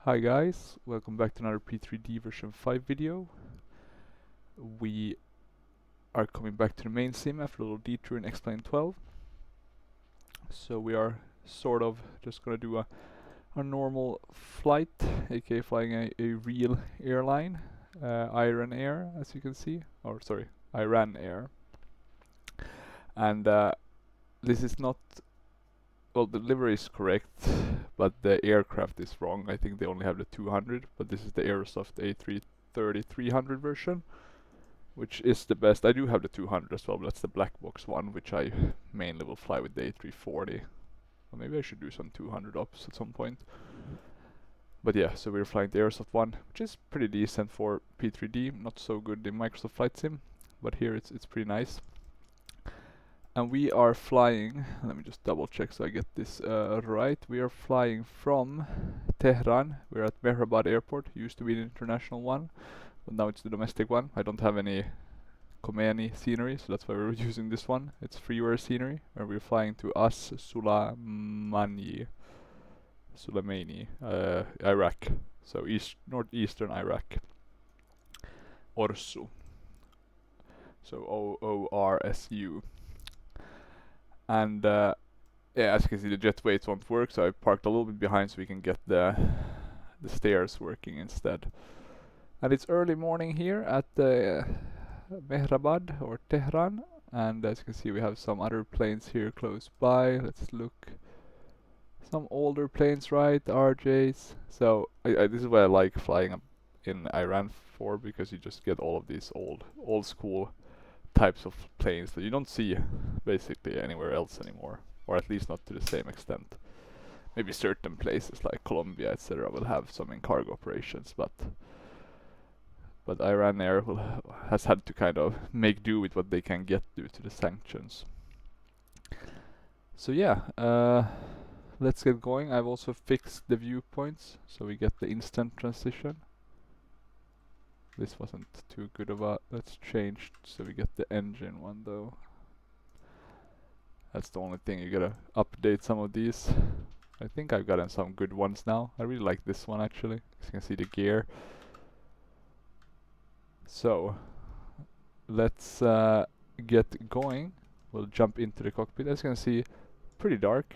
Hi guys, welcome back to another P3D version 5 video. We are coming back to the main sim after a little detour in X-Plane 12. So we are sort of just gonna do a normal flight, aka flying a real airline, Iran Air, as you can see, or sorry, Iran Air. And this is not, well, the livery is correct, but the aircraft is wrong. I think they only have the 200, but this is the Aerosoft A330-300 version, which is the best. I do have the 200 as well, but that's the black box one, which I mainly will fly with the A340. Or maybe I should do some 200 ops at some point. But yeah, so we're flying the Aerosoft one, which is pretty decent for P3D. Not so good in Microsoft Flight Sim, but here it's pretty nice. And we are flying, let me just double check so I get this right. We are flying from Tehran. We're at Mehrabad Airport. Used to be the international one, but now it's the domestic one. I don't have any Khomeini scenery, so that's why we're using this one. It's freeware scenery, where we're flying to Suleimani, Iraq. So northeastern Iraq. ORSU. So ORSU. And yeah, as you can see, the jet weights won't work, so I parked a little bit behind so we can get the stairs working instead. And it's early morning here at the Mehrabad or Tehran, and as you can see, we have some other planes here close by. Let's look. Some older planes, right? RJs. So this is what I like flying in Iran for, because you just get all of these old school types of planes that you don't see basically anywhere else anymore, or at least not to the same extent. Maybe certain places like Colombia, etc., will have some in cargo operations, but Iran Air has had to kind of make do with what they can get due to the sanctions. So yeah, let's get going. I've also fixed the viewpoints so we get the instant transition. This wasn't too good of a... Let's change so we get the engine one though. That's the only thing, you gotta update some of these. I think I've gotten some good ones now. I really like this one actually, as you can see the gear. So, let's get going. We'll jump into the cockpit. As you can see, pretty dark.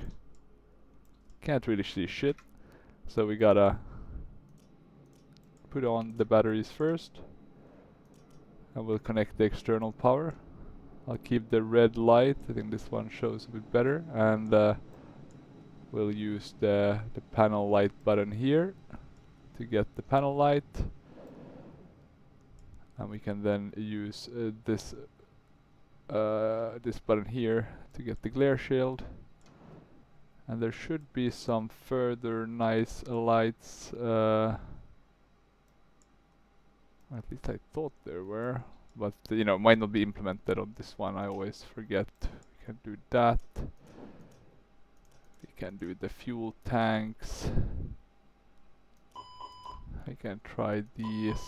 Can't really see shit. So we gotta put on the batteries first, and we'll connect the external power. I'll keep the red light, I think this one shows a bit better, and we'll use the panel light button here to get the panel light, and we can then use this button here to get the glare shield. And there should be some further nice lights, at least I thought there were, but you know, might not be implemented on this one. I always forget. We can do that. We can do the fuel tanks. I can try these.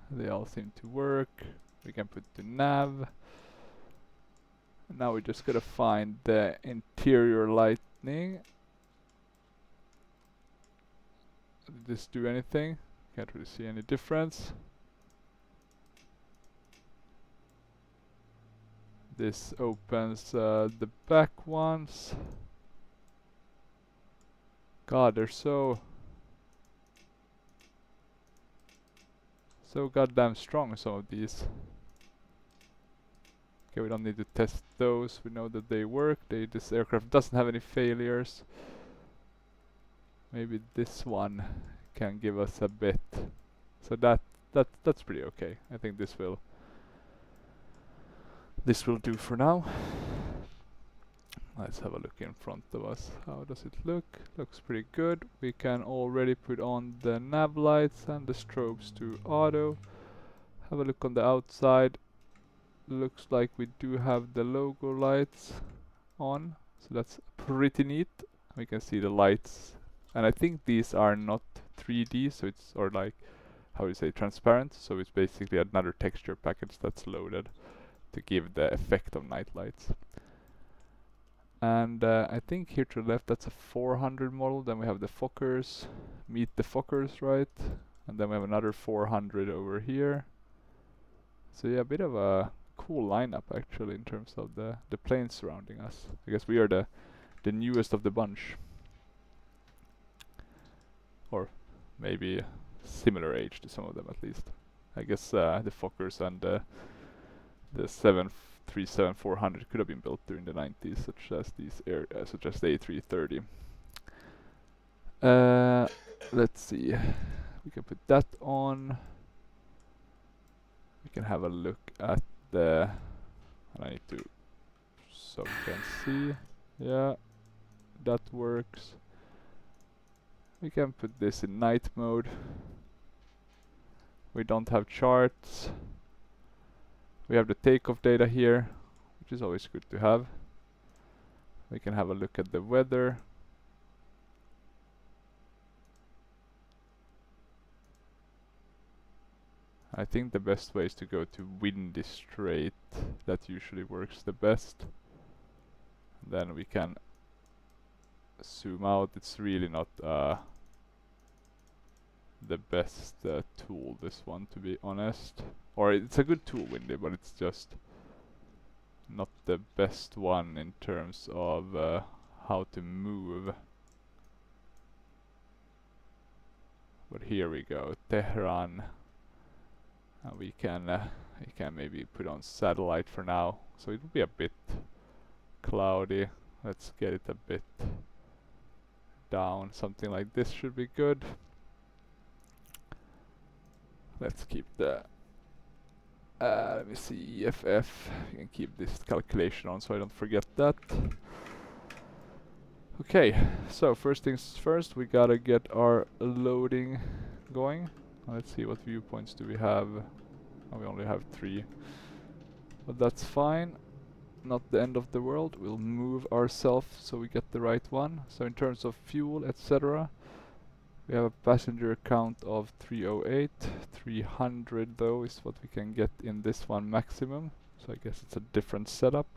They all seem to work. We can put the nav. Now we just gotta find the interior lighting. Did this do anything? Can't really see any difference. This opens the back ones. God, they're so goddamn strong, some of these. Okay, we don't need to test those. We know that they work. This aircraft doesn't have any failures. Maybe this one can give us a bit. So that's pretty okay. I think this will do for now. Let's have a look in front of us. How does it look? Looks pretty good. We can already put on the nav lights and the strobes to auto. Have a look on the outside. Looks like we do have the logo lights on, so that's pretty neat. We can see the lights, and I think these are not 3D, so it's, or like, how do you say, transparent, so it's basically another texture package that's loaded to give the effect of night lights. And I think here to the left, that's a 400 model. Then we have the Fokkers, meet the Fokkers, right? And then we have another 400 over here. So yeah, a bit of a cool lineup actually in terms of the planes surrounding us. I guess we are the newest of the bunch. Or maybe similar age to some of them at least. I guess the Fokkers and the 737-400 could have been built during the 90s, such as such as the A330. Let's see. We can put that on. We can have a look at the. And I need to so we can see. Yeah, that works. We can put this in night mode. We don't have charts. We have the takeoff data here, which is always good to have. We can have a look at the weather. I think the best way is to go to windy straight. That usually works the best. Then we can zoom out. It's really not the best tool, this one, to be honest. Or it's a good tool, windy, but it's just not the best one in terms of how to move. But here we go, Tehran. We can maybe put on satellite for now, so it will be a bit cloudy. Let's get it a bit down. Something like this should be good. Let's keep the let me see, EFF. You can keep this calculation on so I don't forget that. Okay, so first things first, we gotta get our loading going. Let's see, what viewpoints do we have? Oh, we only have 3. But that's fine. Not the end of the world. We'll move ourselves so we get the right one. So in terms of fuel, etc., we have a passenger count of 308. 300 though is what we can get in this one maximum. So I guess it's a different setup.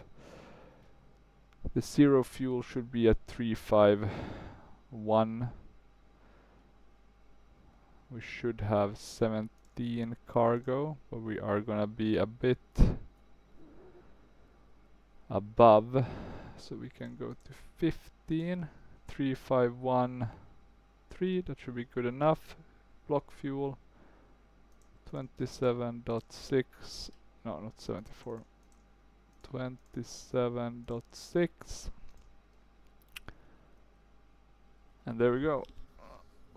The zero fuel should be at 351. We should have 17 cargo, but we are gonna be a bit above, so we can go to 15. 3513, that should be good enough. Block fuel 27.6, no, not 74, 27.6, and there we go.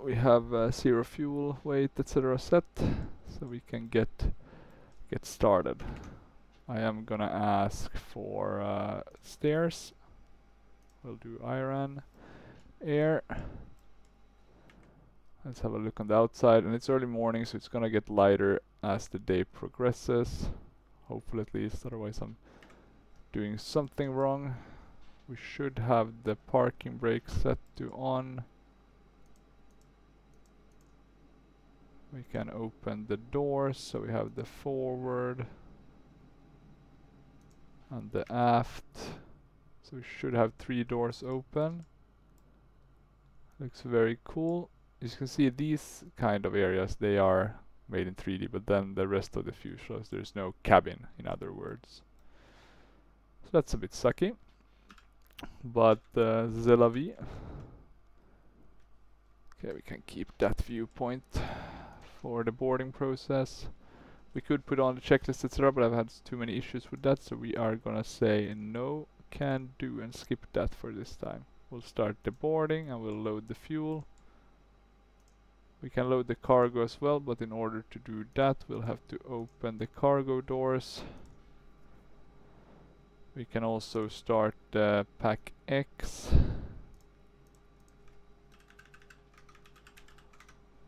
We have zero fuel, weight, etc. set, so we can get started. I am gonna ask for stairs. We'll do Iran air. Let's have a look on the outside, and it's early morning, so it's gonna get lighter as the day progresses. Hopefully, at least, otherwise I'm doing something wrong. We should have the parking brake set to on. We can open the doors, so we have the forward and the aft. So we should have 3 doors open. Looks very cool. As you can see, these kind of areas, they are made in 3D, but then the rest of the fuselage, there's no cabin, in other words. So that's a bit sucky. But c'est la vie. Okay, we can keep that viewpoint for the boarding process. We could put on the checklist, etc., but I've had too many issues with that, so we are gonna say no, can do, and skip that for this time. We'll start the boarding and we'll load the fuel. We can load the cargo as well, but in order to do that, we'll have to open the cargo doors. We can also start pack X.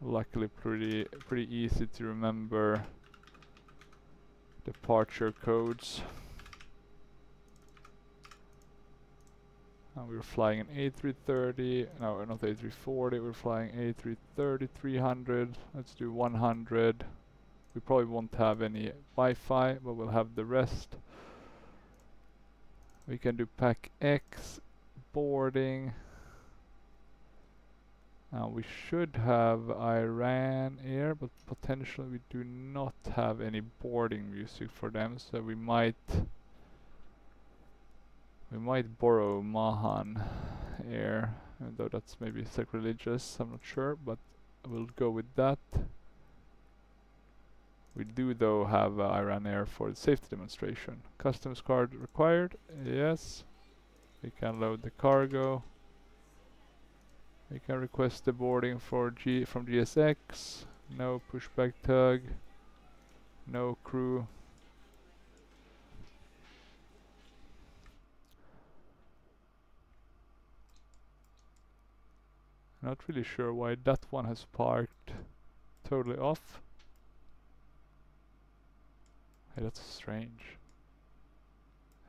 Luckily pretty easy to remember departure codes. And we're flying an A330, no, not A340, we're flying A330-300. Let's do 100. We probably won't have any Wi-Fi, but we'll have the rest. We can do pack X, boarding. We should have Iran Air, but potentially we do not have any boarding music for them, so we might borrow Mahan Air, even though that's maybe sacrilegious, I'm not sure, but we'll go with that. We do though have Iran Air for the safety demonstration. Customs card required, yes. We can load the cargo. We can request the boarding for from GSX. No pushback tug. No crew. Not really sure why that one has parked totally off. Hey, that's strange.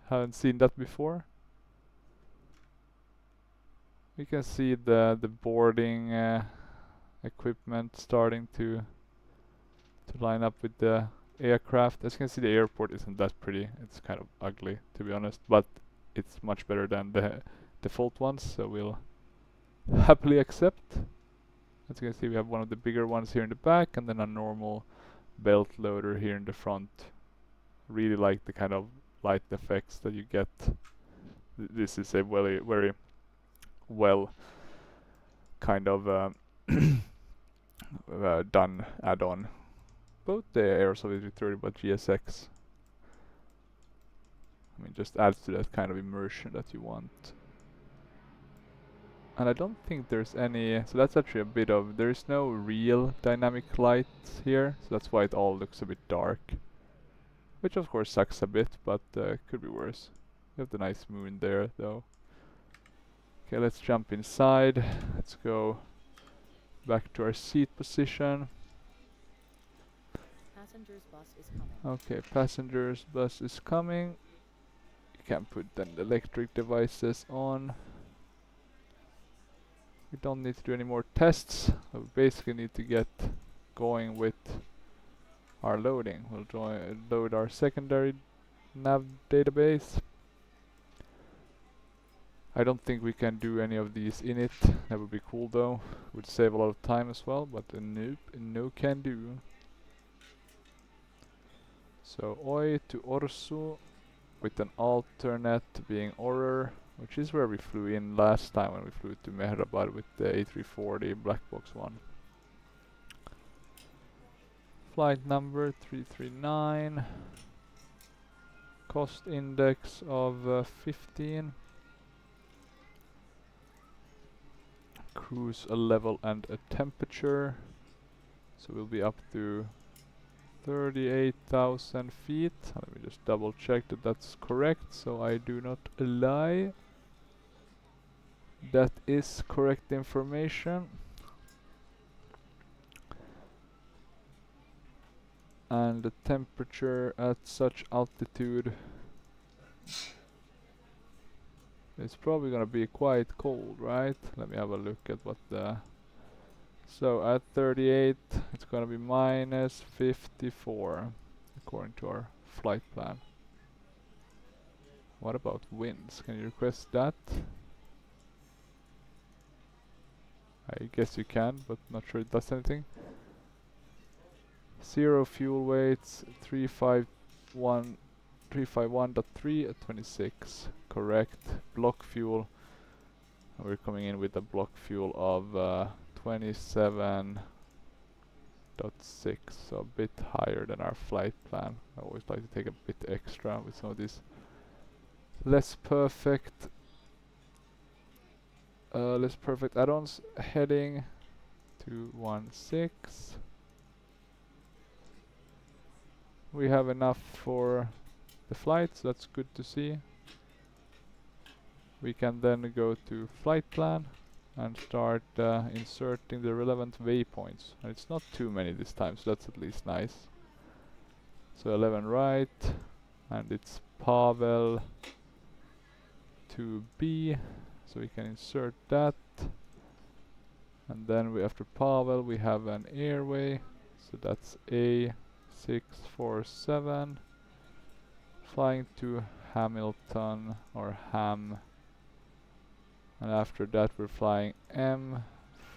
Haven't seen that before. We can see the boarding equipment starting to line up with the aircraft. As you can see, the airport isn't that pretty. It's kind of ugly, to be honest, but it's much better than the default ones, so we'll happily accept. As you can see, we have one of the bigger ones here in the back, and then a normal belt loader here in the front. Really like the kind of light effects that you get. This is a very, very well kind of done add-on. Both the Aerosoft A330 but GSX. I mean, just adds to that kind of immersion that you want. And I don't think there's any, so that's actually a bit of, there is no real dynamic light here, so that's why it all looks a bit dark. Which of course sucks a bit, but could be worse. We have the nice moon there though. Okay, let's jump inside. Let's go back to our seat position. Passengers bus is coming. Okay, passengers bus is coming. You can put then the electric devices on. We don't need to do any more tests. We basically need to get going with our loading. We'll load our secondary nav database. I don't think we can do any of these in it. That would be cool though. Would save a lot of time as well, but nope, no can do. So OIII to ORSU with an alternate being ORR, which is where we flew in last time when we flew to Mehrabad with the A340 black box one. Flight number 339. Cost index of 15. Cruise a level and a temperature. So we'll be up to 38,000 feet. Let me just double check that that's correct so I do not lie. That is correct information. And the temperature at such altitude is probably gonna be quite cold, right? Let me have a look at what the... So at 38 it's gonna be minus 54 according to our flight plan. What about winds? Can you request that? I guess you can, but not sure it does anything. 0 fuel weights 351.3 at 26. Correct. Block fuel. And we're coming in with a block fuel of 27.6, so a bit higher than our flight plan. I always like to take a bit extra with some of these less perfect add-ons. Heading 216. We have enough for the flight, so that's good to see. We can then go to flight plan and start inserting the relevant waypoints. And it's not too many this time, so that's at least nice. So 11 right, and it's Pavel to B, so we can insert that. And then after Pavel we have an airway, so that's A647, flying to Hamilton or Ham. And after that we're flying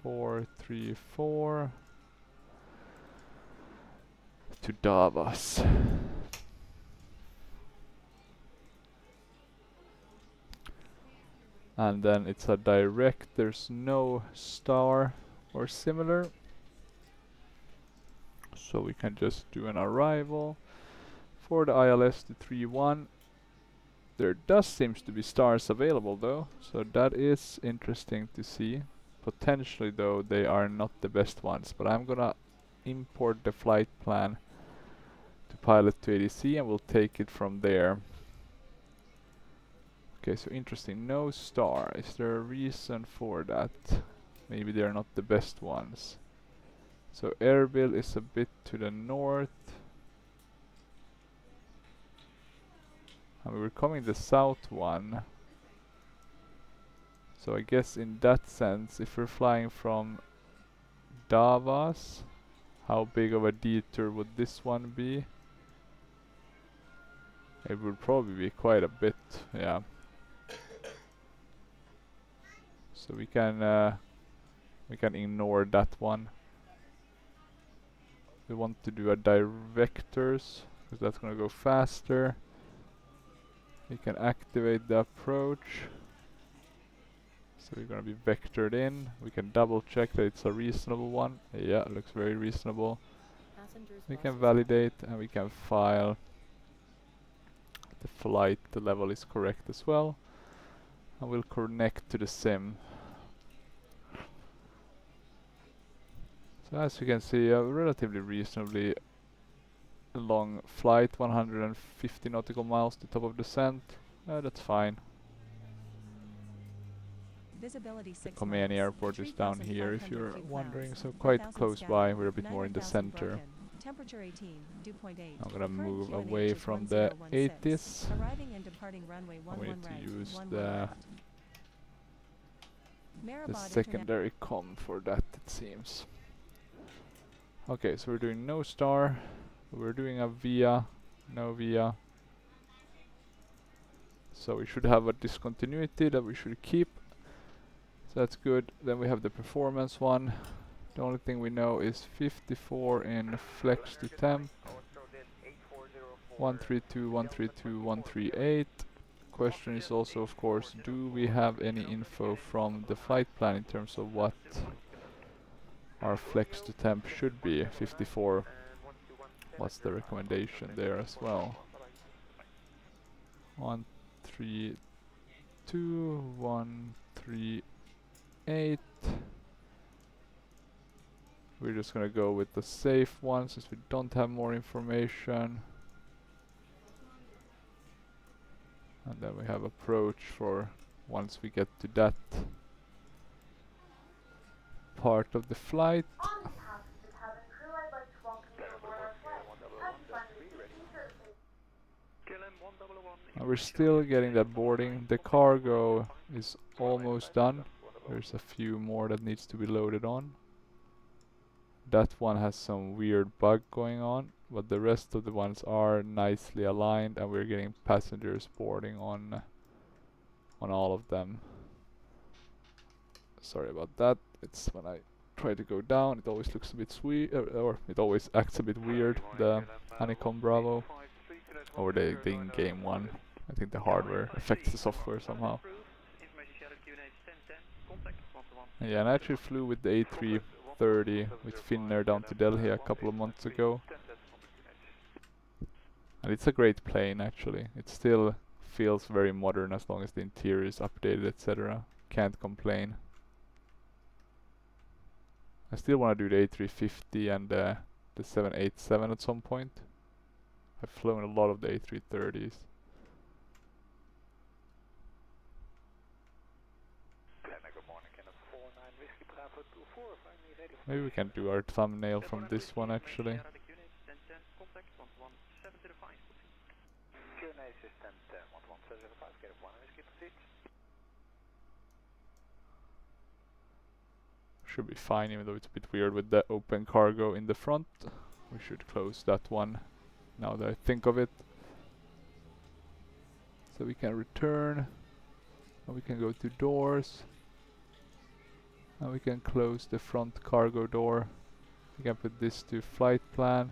434 to Davos. And then it's a direct, there's no star or similar. So we can just do an arrival. For the ILS to 3-1, there does seems to be stars available though, so that is interesting to see. Potentially though, they are not the best ones, but I'm gonna import the flight plan to pilot to ADC and we'll take it from there. Okay, so interesting, no star. Is there a reason for that? Maybe they're not the best ones. So Erbil is a bit to the north. And we're coming the south one. So I guess in that sense, if we're flying from Davos, how big of a detour would this one be? It would probably be quite a bit, yeah. So we can ignore that one. We want to do a directors, because that's gonna go faster. We can activate the approach. So we're gonna be vectored in. We can double check that it's a reasonable one. Yeah, it looks very reasonable. We can validate and we can file. The flight, the level is correct as well. And we'll connect to the sim. So as you can see, a relatively reasonably long flight, 150 nautical miles to top of descent. That's fine. The Khomeini airport is down here if you're wondering, so quite close by, we're a bit more in the center. Temperature 18, dew point 8. I'm gonna move QNH away is from the 1016. ATIS. Arriving and departing runway 11 We need to right, use 11 the right. secondary com for that, it seems. Okay, so we're doing no star. We're doing a via, no via. So we should have a discontinuity that we should keep. So that's good. Then we have the performance one. The only thing we know is 54 in flex to temp. 132, 132, 138. Question is also, of course, do we have any info from the flight plan in terms of what our flex to temp should be? 54. What's the recommendation there as well? 132, 138. We're just gonna go with the safe one since we don't have more information. And then we have approach for once we get to that part of the flight. And we're still getting that boarding. The cargo is almost done. There's a few more that needs to be loaded on. That one has some weird bug going on, but the rest of the ones are nicely aligned and we're getting passengers boarding on all of them. Sorry about that. It's when I try to go down, it always looks a bit sweet, or it always acts a bit weird, the Honeycomb Bravo, or the in-game one. I think the hardware affects the software somehow. Yeah, and I actually flew with the A330 with Finnair down to Delhi a couple of months ago. And it's a great plane actually. It still feels very modern as long as the interior is updated, etc. Can't complain. I still want to do the A350 and the 787 at some point. I've flown a lot of the A330s. Maybe we can do our thumbnail from this one actually. Should be fine, even though it's a bit weird with the open cargo in the front. We should close that one now that I think of it. So we can return and we can go to doors And we can close the front cargo door. We can put this to flight plan.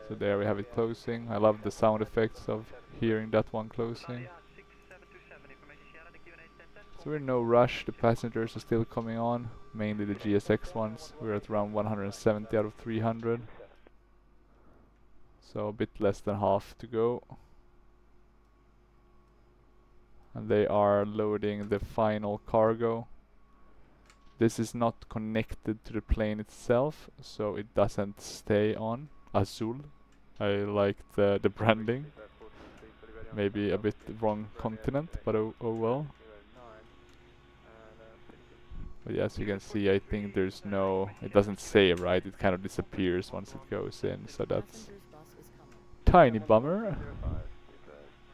So there we have it closing. I love the sound effects of hearing that one closing. So we're in no rush, the passengers are still coming on, mainly the GSX ones. We're at around 170 out of 300. So a bit less than half to go. And they are loading the final cargo. This is not connected to the plane itself, so it doesn't stay on. Azul. I like the branding. Maybe a bit wrong continent, but oh well. But yeah, as you can see, I think there's no... It doesn't save, right? It kind of disappears once it goes in, so that's... Tiny bummer.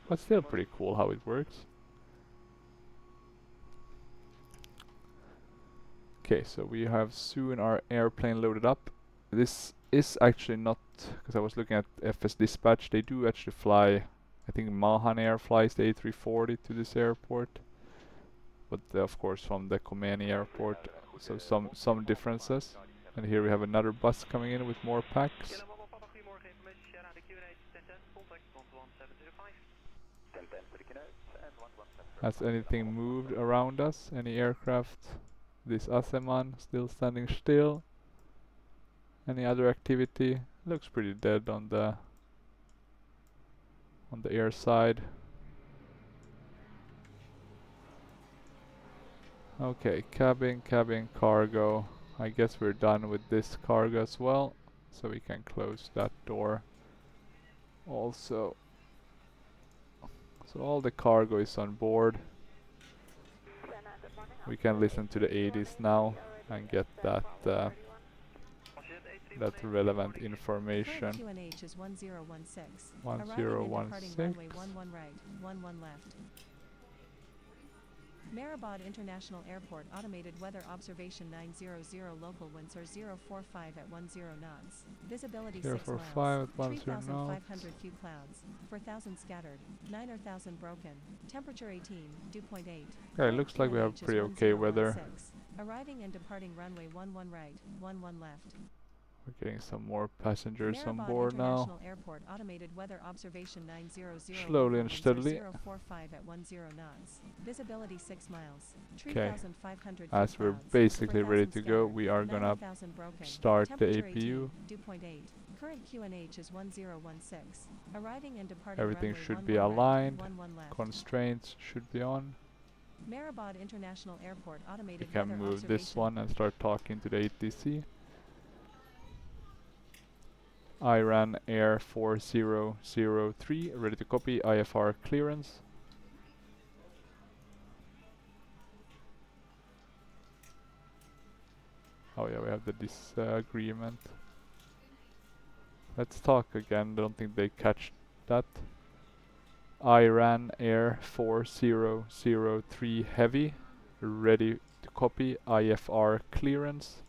But still pretty cool how it works. Okay, so we have soon our airplane loaded up. This is actually not... Because I was looking at FS Dispatch, they do actually fly... I think Mahan Air flies the A340 to this airport. But of course from the Khomeini airport, so some differences. And here we have another bus coming in with more packs. Has anything moved around us? Any aircraft? This Aseman still standing still. Any other activity? Looks pretty dead on the air side. Okay, cabin, cargo. I guess we're done with this cargo as well, so we can close that door also. So all the cargo is on board. We can listen to the 80s now and get that relevant information. QNH is 1016. 1016. Runway 11 right, 11 left. Mehrabad International Airport Automated Weather Observation 900 local winds are 045 at 10 knots. Visibility 6 miles. 3,500 few clouds. 4,000 scattered. 9,000 broken. Temperature 18, dew point 8. Okay, looks like we have pretty okay weather. Arriving and departing runway 11 right, 11 left. We're getting some more passengers on Mehrabad board now. International Airport Automated Weather Observation 900 Slowly and steadily. 045 at 10 knots. Visibility 6 miles. Okay. 3,500 As we're clouds, basically 4,000 ready to go, scattered, we are gonna 9,000 broken. start the Temperature APU. 18, dew point 8. Current QNH is 1016. Arriving and departing Everything runway should be 11 right, aligned. 11 left. Constraints should be on. Mehrabad International Airport We Automated can Weather move this Observation. one and start talking to the ATC. Iran Air 4003, ready to copy, IFR clearance. Oh yeah, we have the disagreement. Let's talk again, don't think they catch that. Iran Air 4003 Heavy, ready to copy, IFR clearance.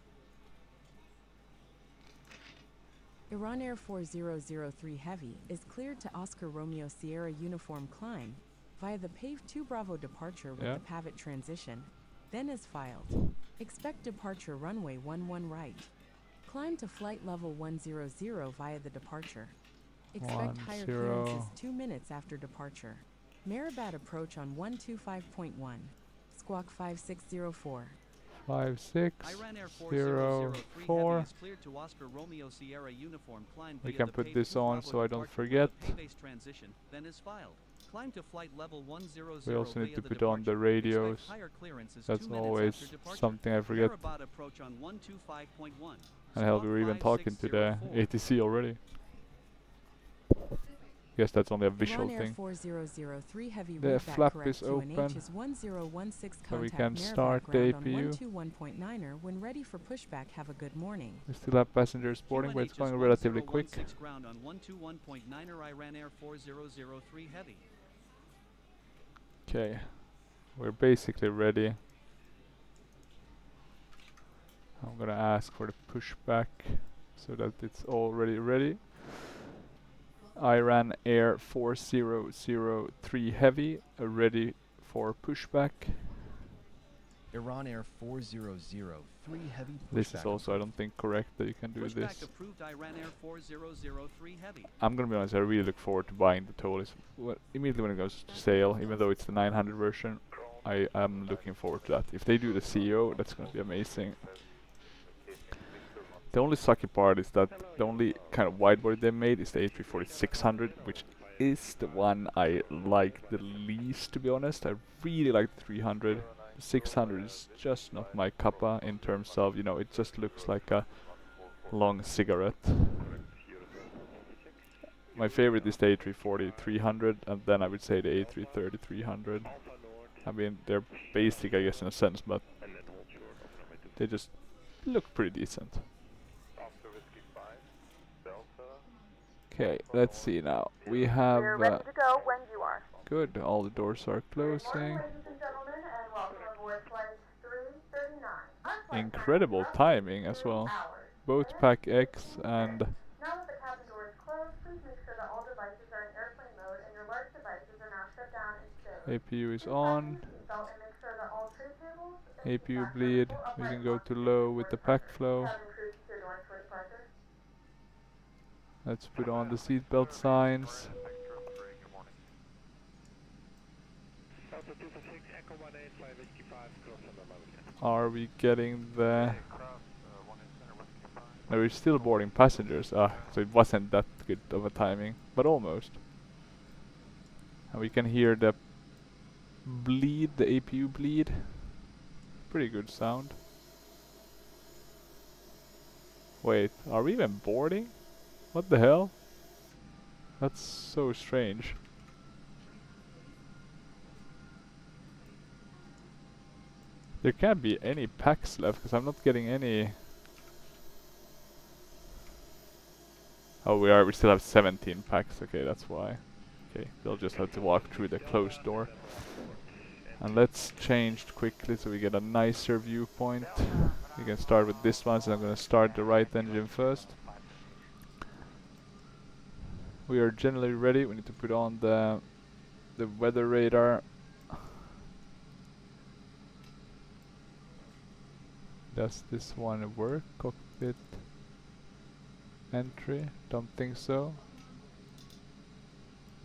Iran Air 4003 Heavy is cleared to Oscar Romeo Sierra Uniform climb via the PAVE 2 Bravo departure with the PAVIT transition, then is filed. Expect departure runway 11 right. Climb to flight level 100 via the departure. Expect higher clearances 2 minutes after departure. Mehrabad approach on 125.1. Squawk 5604. 5604. We can put this on so I don't forget. We also need to put on the radios. That's always something I forget. And hell, we're even talking to the ATC already. Guess that's only a visual thing. 4003 heavy The flap is open, so we can start the APU. 121.9er when ready for pushback. Have a good morning. We still have passengers boarding, but it's going relatively quick. Ground on 121.9er Iran Air 4003 heavy. Okay, we're basically ready. I'm gonna ask for the pushback so that it's already ready. Iran Air 4003 Heavy, ready for pushback. Iran Air 400-3 heavy pushback. This is also, I don't think, correct that you can do Pushback this. approved Iran Air 4003 heavy. I'm gonna be honest, I really look forward to buying the Tolis immediately when it goes to sale, even though it's the 900 version. I am looking forward to that. If they do the CEO, that's gonna be amazing. The only sucky part is that the only kind of widebody they made is the A340-600, which is the one I like the least, to be honest. I really like the 300. The 600 is just not my cuppa in terms of, you know, it just looks like a long cigarette. My favorite is the A340-300, and then I would say the A330-300. I mean, they're basic, I guess, in a sense, but they just look pretty decent. Okay, let's see now. We have... We're ready to go when you are. Good, all the doors are closing. Ladies and gentlemen, and welcome aboard flight 339. Incredible timing as well. Both Pack X and... Now that the cabin door is closed, please make sure that all devices are in airplane mode and your large devices are now shut down and stowed. APU is on. Belt and make sure that all tray tables APU bleed. We can go to low with the pack flow. cabin crew secure doors for departure. Let's put on the seatbelt signs. Are we getting the... No, we're still boarding passengers. So it wasn't that good of a timing, but almost. And we can hear the bleed, the APU bleed. Pretty good sound. Wait, are we even boarding? What the hell? That's so strange. There can't be any packs left because I'm not getting any. Oh, we still have 17 packs. Okay, that's why. Okay, they'll just have to walk through the closed door. And let's change quickly so we get a nicer viewpoint. We can start with this one, so I'm gonna start the right engine first. We are generally ready. We need to put on the weather radar. Does this one work? Cockpit entry? Don't think so.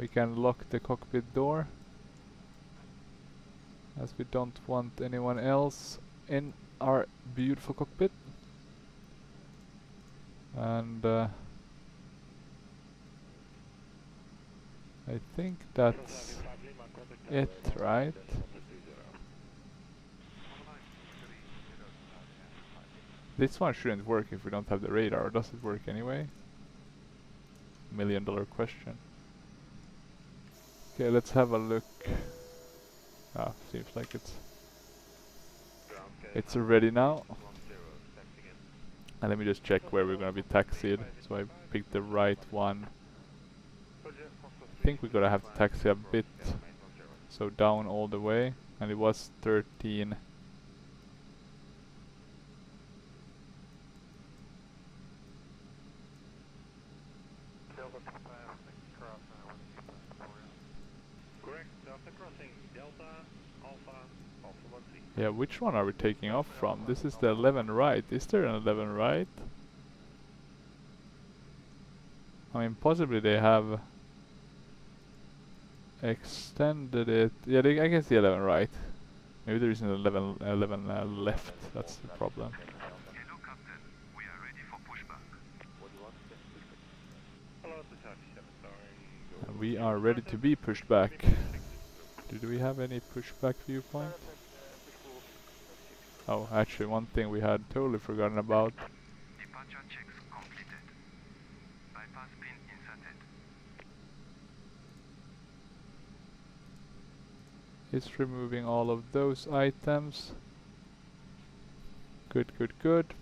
We can lock the cockpit door, as we don't want anyone else in our beautiful cockpit. And I think that's it, right? This one shouldn't work if we don't have the radar, or does it work anyway? $1,000,000 question. Okay, let's have a look. Ah, seems like it's ready now. And let me just check where we're gonna be taxied. So I picked the right one. I think we're gonna have to taxi a bit, so down all the way, and it was 13. Yeah, which one are we taking off from? This is the 11 right. Is there an 11 right? I mean, possibly they have extended it. Yeah, I can see 11 right. Maybe there isn't 11 left. That's the problem. Hello, Captain. We are ready for pushback. And we are ready to be pushed back. Did we have any pushback viewpoint? Oh, actually, one thing we had totally forgotten about. Departure checks completed. Bypass pin inserted. It's removing all of those items. Good, good, good.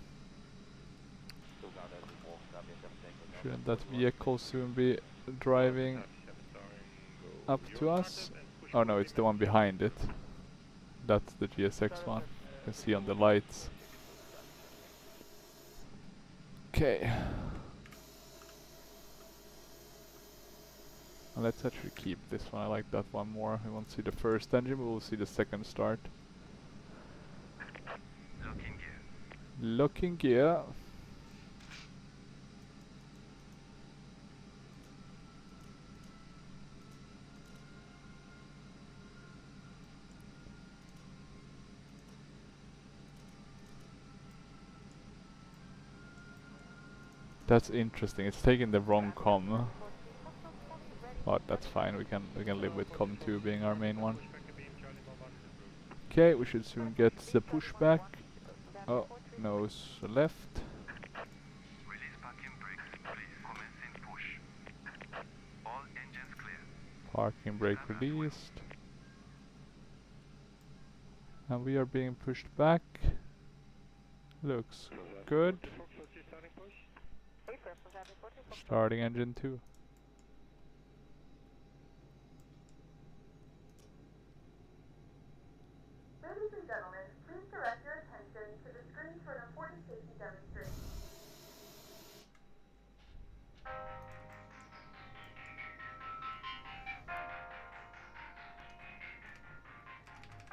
Shouldn't that vehicle soon be driving up to us? Oh no, it's the one behind it. That's the GSX one. You can see on the lights. Okay. Let's actually keep this one. I like that one more. We won't see the first engine, but we'll see the second start. Locking gear. Locking gear. That's interesting. It's taking the wrong com. But that's fine. We can live with com 2 being our main one. Okay, we should soon get the pushback. Oh, nose left. Release parking brakes, please. Commencing push. All engines clear. Parking brake released. And we are being pushed back. Looks good. Starting engine 2. Ladies and gentlemen, please direct your attention to the screen for an important safety demonstration.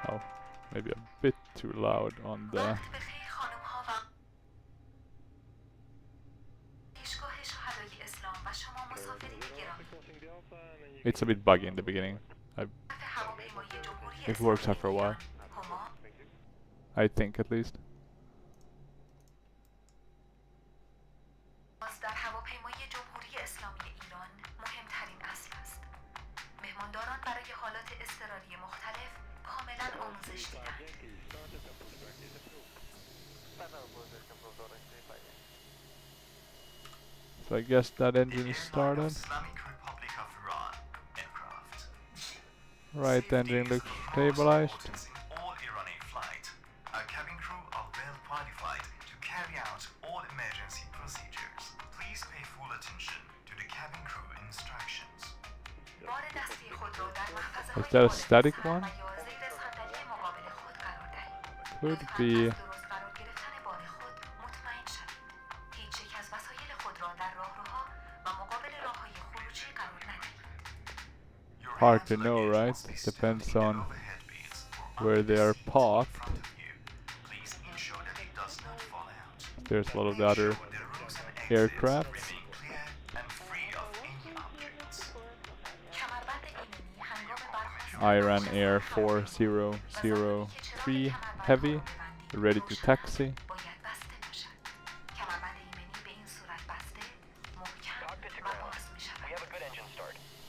Oh, maybe a bit too loud on the... It's a bit buggy in the beginning. It works after a while. I think at least. در هواپیمای جمهوری اسلامی ایران مهمترین اصل است. مهمانداران برای حالات اضطراری مختلف کاملا آموزش دیدند. So I guess that engine is started. Right engine looks stabilized. All Iranian flight. Our cabin crew are well qualified to carry out all emergency procedures. Please pay full attention to the cabin crew instructions. Is that a static one? Could be. Hard to know, right? Depends on where they are parked. There's a lot of the other aircrafts. Iran Air 403 Heavy, ready to taxi.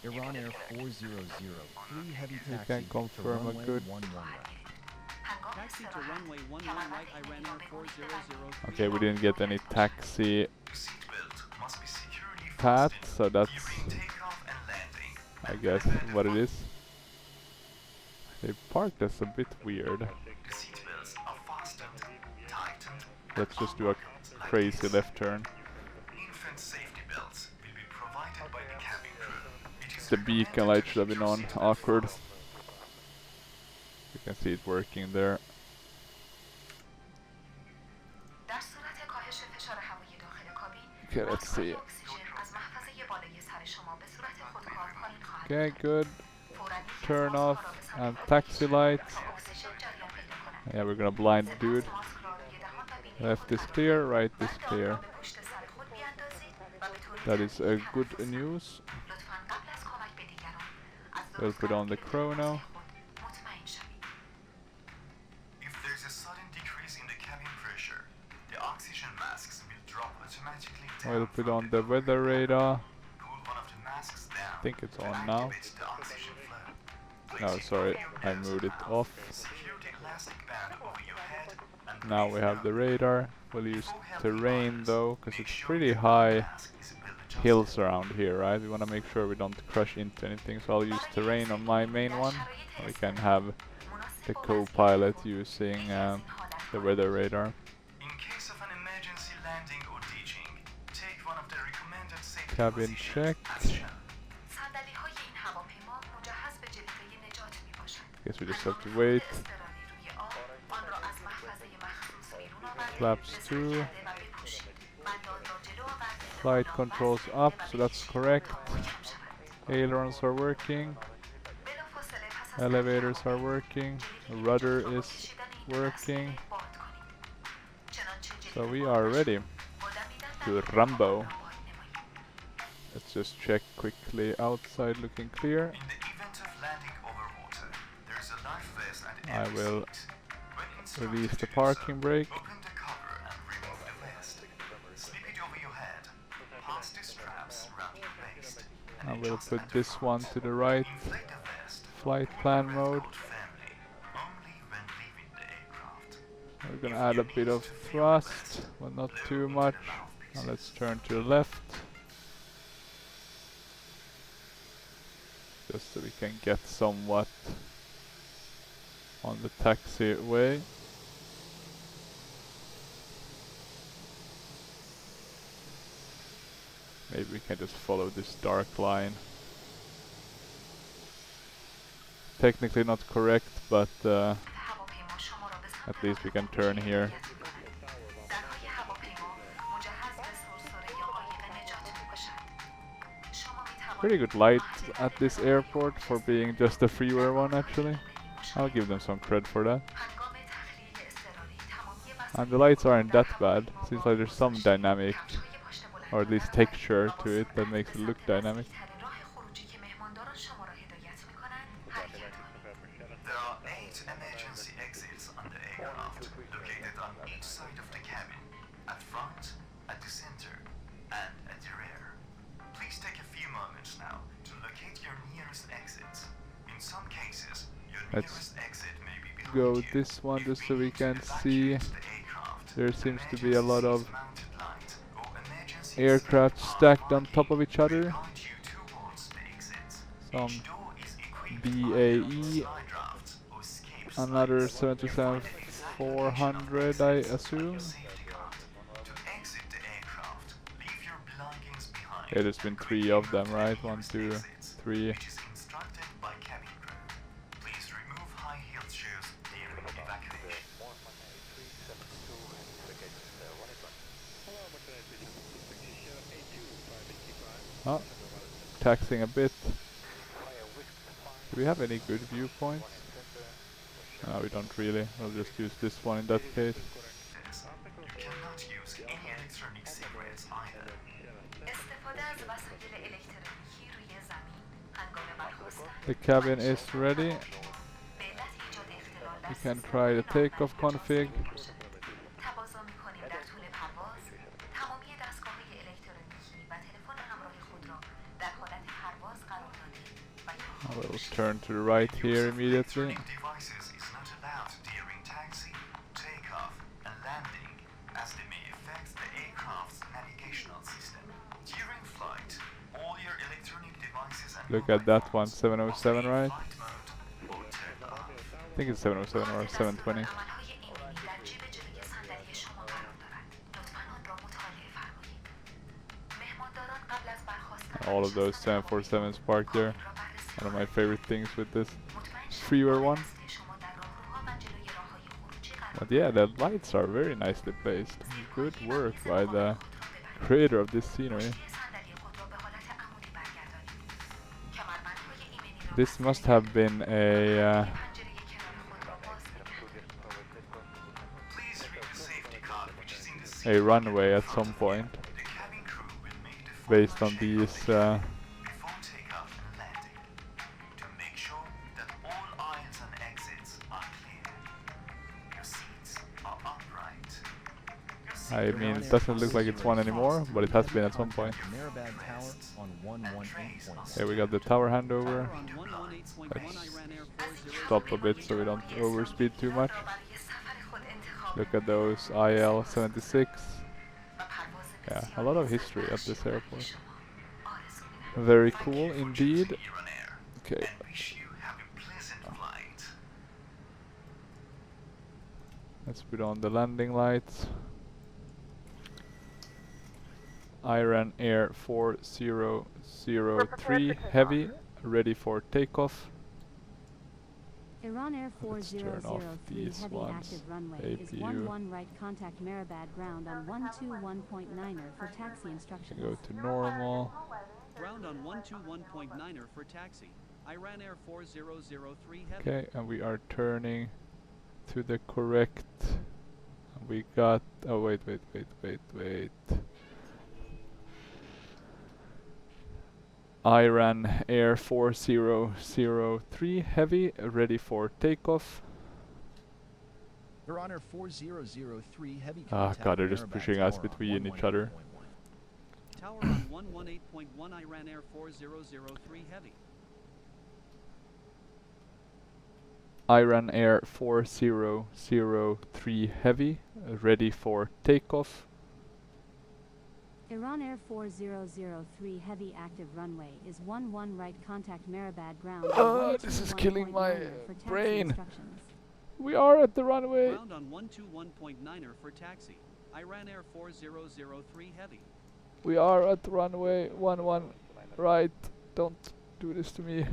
Iran Air 403 Heavy You taxi can confirm to a good... runway 11 right. Taxi to runway 11 right, Iran Air 403. Okay, we didn't get any taxi path, so that's, I guess, what it is. They parked us a bit weird. Let's just do a crazy left turn. The beacon light should have been on. Awkward. You can see it working there. Okay, let's see. Okay, good. Turn off and taxi lights. Yeah, we're gonna blind the dude. Left is clear, right is clear. That is good news. We'll put on the chrono. If there's a sudden decrease in the cabin pressure, the oxygen masks will drop automatically down. We'll put on the weather radar. Pull one of the masks down. I think it's to on now. activate the oxygen flow. No, sorry, I moved it off. Secure the elastic band over your head and Now we have the radar. We'll use terrain though, because it's pretty high hills around here, right? We want to make sure we don't crash into anything, so I'll use terrain on my main one. We can have the co-pilot using the weather radar. In case of an emergency landing or ditching, take one of the recommended safety Cabin check. Guess we just have to wait. Flaps 2. Flight controls up, so that's correct. Ailerons are working. Elevators are working. Rudder is working. So we are ready to Rambo. Let's just check quickly. Outside looking clear. In the event of landing over water, there is a life vest at I every will seat. When instructed release to the do parking so, brake. open the cover and remove the vest. Slip it over your head. Pass the straps around your waist. I And will adjust put at the this front. one to the right. Inflate the vest. Flight Pull plan the red mode. coat firmly, only when leaving the aircraft. We're gonna If add you a bit need of to fill the thrust, vest, but not blow too into much. the Now mouthpieces. let's turn to the left. Just so we can get somewhat on the taxiway. Maybe we can just follow this dark line. Technically not correct, but at least we can turn here. Pretty good light at this airport for being just a freeware one, actually. I'll give them some credit for that. And the lights aren't that bad. Seems like there's some dynamic, or at least texture to it that makes it look dynamic. There are 8 emergency exits on the aircraft, located on each side of the cabin, at front, at the center, and at the rear. Please take a few moments now to locate your nearest exits. In some cases, your Let's nearest exit may be behind go you. this one If just we so we need to can see. evacuate the aircraft, There an seems to be a lot emergency of mounted light or emergency aircraft signal stacked on marking top of each will other. guide you towards the exits. Some Each door is equipped BAE, either with slide rafts or escape another slides. You 737 find the exact 400, location I of exits on assume. your safety card. To exit the aircraft, leave your belongings behind. Yeah, there's been and 3 quickly of move them, to the right? 1, nearest 2, exits, 3. which is instructed by cabin crew. Please remove high-heeled shoes during evacuation. Oh, taxing a bit. Do we have any good viewpoints? No, we don't really. We'll just use this one in that case. You cannot use any electronic cigarettes either. The cabin is ready. We can try the takeoff config. I will turn to the right here immediately. Electronic devices is not allowed during taxi, takeoff, and landing, as they may affect the aircraft's navigational system. During flight, all your electronic devices and Look at that one, 707, mobile right? flight mode or turned off. I think it's 707 or 720. All of those 747s parked there. One of my favorite things with this freeware one. But yeah, the lights are very nicely placed. Good work by the creator of this scenery. This must have been a runway at some point, based on these Before takeoff and landing, to make sure that all aisles and exits are clear. Your seats are upright. I mean, it doesn't look like it's one anymore, but it has been at some point. Maribad Tower on 118.7. Here we got the tower handover. Tower on 118.1 Iran Air 40. Stop a bit so we don't overspeed too much. Look at those IL-76. Yeah, a lot of history at this airport. Very cool indeed. Okay. Let's put on the landing lights. Iran Air 4003 Heavy, ready for takeoff. Iran Air Let's turn off 4003 these Heavy ones. active runway is APU. 11 right contact Maribad ground on 121.9er for taxi instructions. Go to normal. Ground on 121.9er for taxi. Iran Air 4003 Heavy. Okay, and we are turning to the correct. We got. Oh wait. Iran Air 4003 Heavy, ready for takeoff. Your Honor, 4003 Heavy Ah, contact. God, they're just Marabad pushing us Tower on between each other. 118.1. Tower on 118.1 Iran Air 4003 Heavy. Iran Air 4003 Heavy, ready for takeoff. Iran Air 4003 Heavy active runway is 11 right contact Marabad ground. This is killing my for taxi brain. instructions. We are at the runway. Ground on 121.9er for taxi. Iran Air 4003 Heavy. We are at the runway 11 right. Don't do this to me.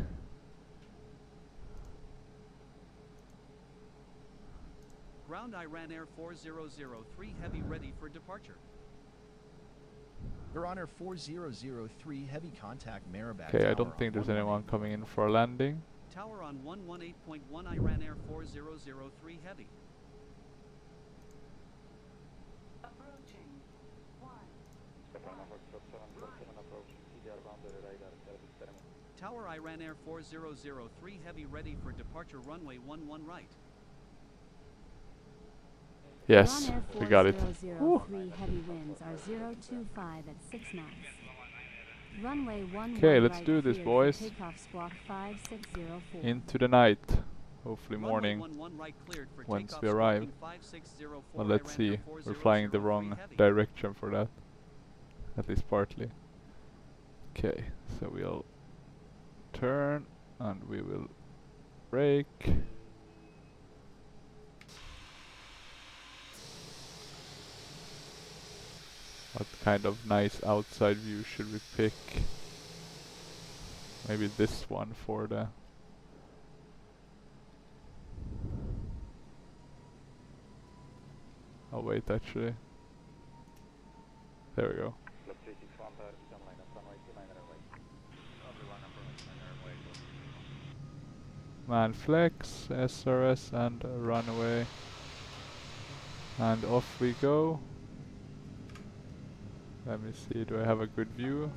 Ground Iran Air 4003 Heavy ready for departure. Your Honor, 4003 Heavy contact Marabad. Okay, I Tower don't think on there's anyone coming in for a landing. Tower on 118.1 Iran Air 4003 Heavy. Approaching. 1. Tower Iran Air 4003 Heavy ready for departure runway 11 right. Yes, Iran we Air got it. 4003 heavy winds are 025 at 6 knots. Runway 11 Okay, let's right do this, cleared for boys. takeoff squawk 5604. Into the night. Hopefully Runway morning 11 right cleared for once takeoff we arrive. squawking 5604 Well, let's Iran see. Air We're flying the 4003 wrong Heavy. direction for that. At least partly. Okay, so we'll turn and we will brake. What kind of nice outside view should we pick? Maybe this one for the... Oh wait, actually. There we go. Man flex, SRS and runway. And off we go. Let me see, do I have a good view?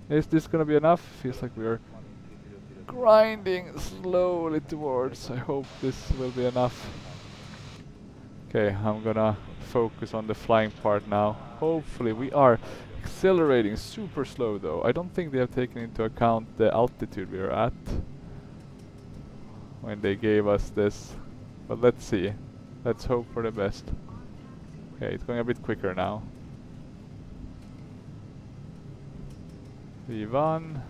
Is this gonna be enough? Feels like we're grinding slowly towards. I hope this will be enough. Okay, I'm gonna focus on the flying part now. Hopefully we are accelerating super slow though. I don't think they have taken into account the altitude we are at when they gave us this. But let's see. Let's hope for the best. Okay, it's going a bit quicker now. V1.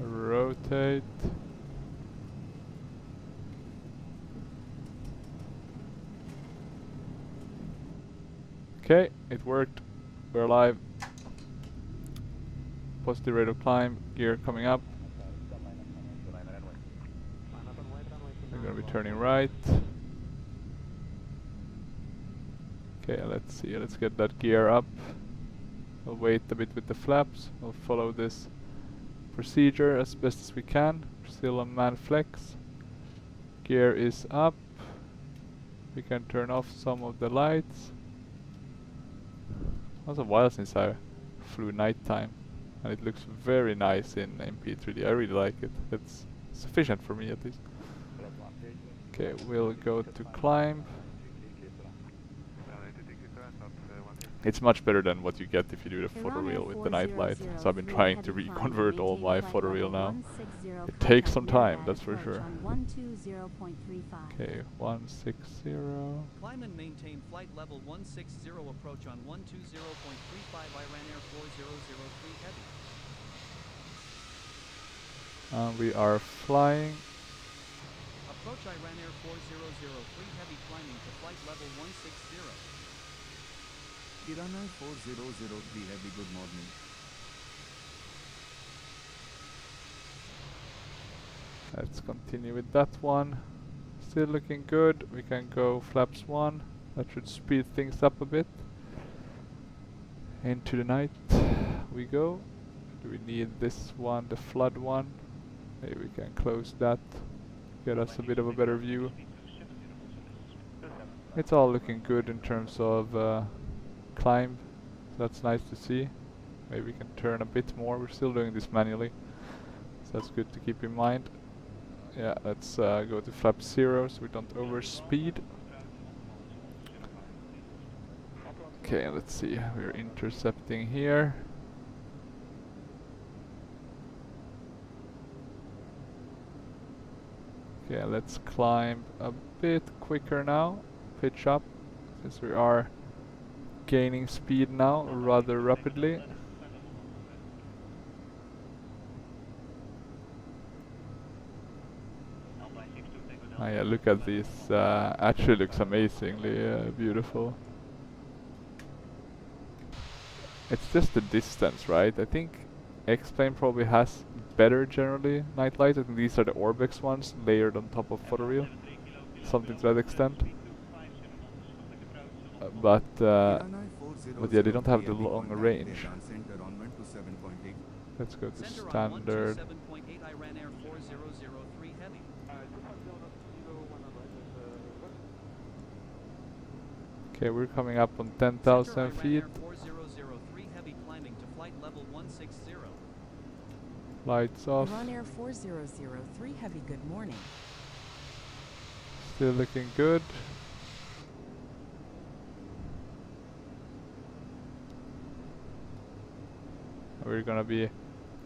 Rotate. Okay, it worked. We're alive. Positive rate of climb. Gear coming up. We're gonna be turning right. Okay, let's see. Let's get that gear up. We'll wait a bit with the flaps. We'll follow this procedure as best as we can. Still on man flex. Gear is up. We can turn off some of the lights. It was a while since I flew nighttime, and it looks very nice in MP3D. I really like it. It's sufficient for me at least. Okay, we'll go to climb. It's much better than what you get if you do the photoreal with the night light. So I've been trying to reconvert all my photoreal now. It takes some time, that's for sure. Okay, 160. Climb and maintain flight level 160 approach on 120.35 Iran Air 4003 Heavy. We are flying. Approach Iran Air 4003 Heavy climbing to flight level 160. Iran Air 4003 Heavy, good morning. Let's continue with that one. Still looking good. We can go flaps 1. That should speed things up a bit. Into the night we go. Do we need this one, the flood one? Maybe we can close that. Get us a bit of a better view. It's all looking good in terms of climb. That's nice to see. Maybe we can turn a bit more. We're still doing this manually, so that's good to keep in mind. Yeah, let's go to flap 0 so we don't overspeed. Okay, let's see. We're intercepting here. Okay, let's climb a bit quicker now. Pitch up, since we are gaining speed now rather rapidly. Oh yeah, look at this. Actually looks amazingly beautiful. It's just the distance, right? I think X-Plane probably has better generally night lights. I think these are the Orbex ones layered on top of photoreal. Something to that extent. But yeah, they don't have the long range. Let's go to standard. Okay, we're coming up on 10,000 feet. Lights off. Iran 4003 Heavy, good morning. Still looking good. We're gonna be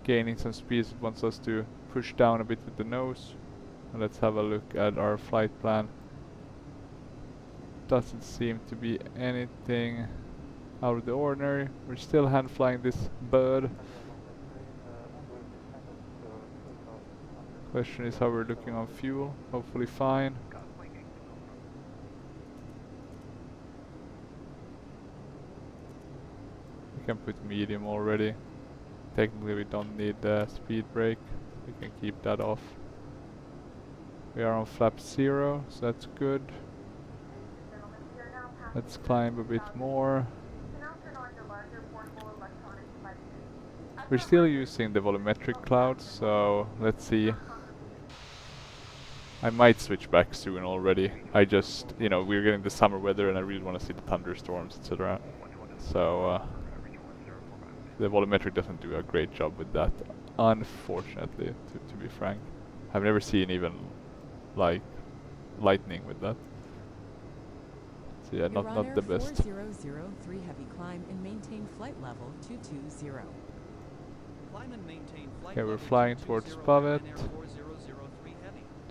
gaining some speed. It wants us to push down a bit with the nose. And let's have a look at our flight plan. Doesn't seem to be anything out of the ordinary. We're still hand flying this bird. Question is how we're looking on fuel. Hopefully fine. We can put medium already. Technically we don't need the speed brake. We can keep that off. We are on flap 0, so that's good. Let's climb a bit more. We're still using the volumetric clouds, so let's see. I might switch back soon already. I just, you know, we're getting the summer weather and I really want to see the thunderstorms, etc. So the volumetric doesn't do a great job with that, unfortunately, to be frank. I've never seen even like lightning with that. So yeah, not the best. 4003 Heavy, climb and maintain flight level 220. Okay, we're flying towards Pavet.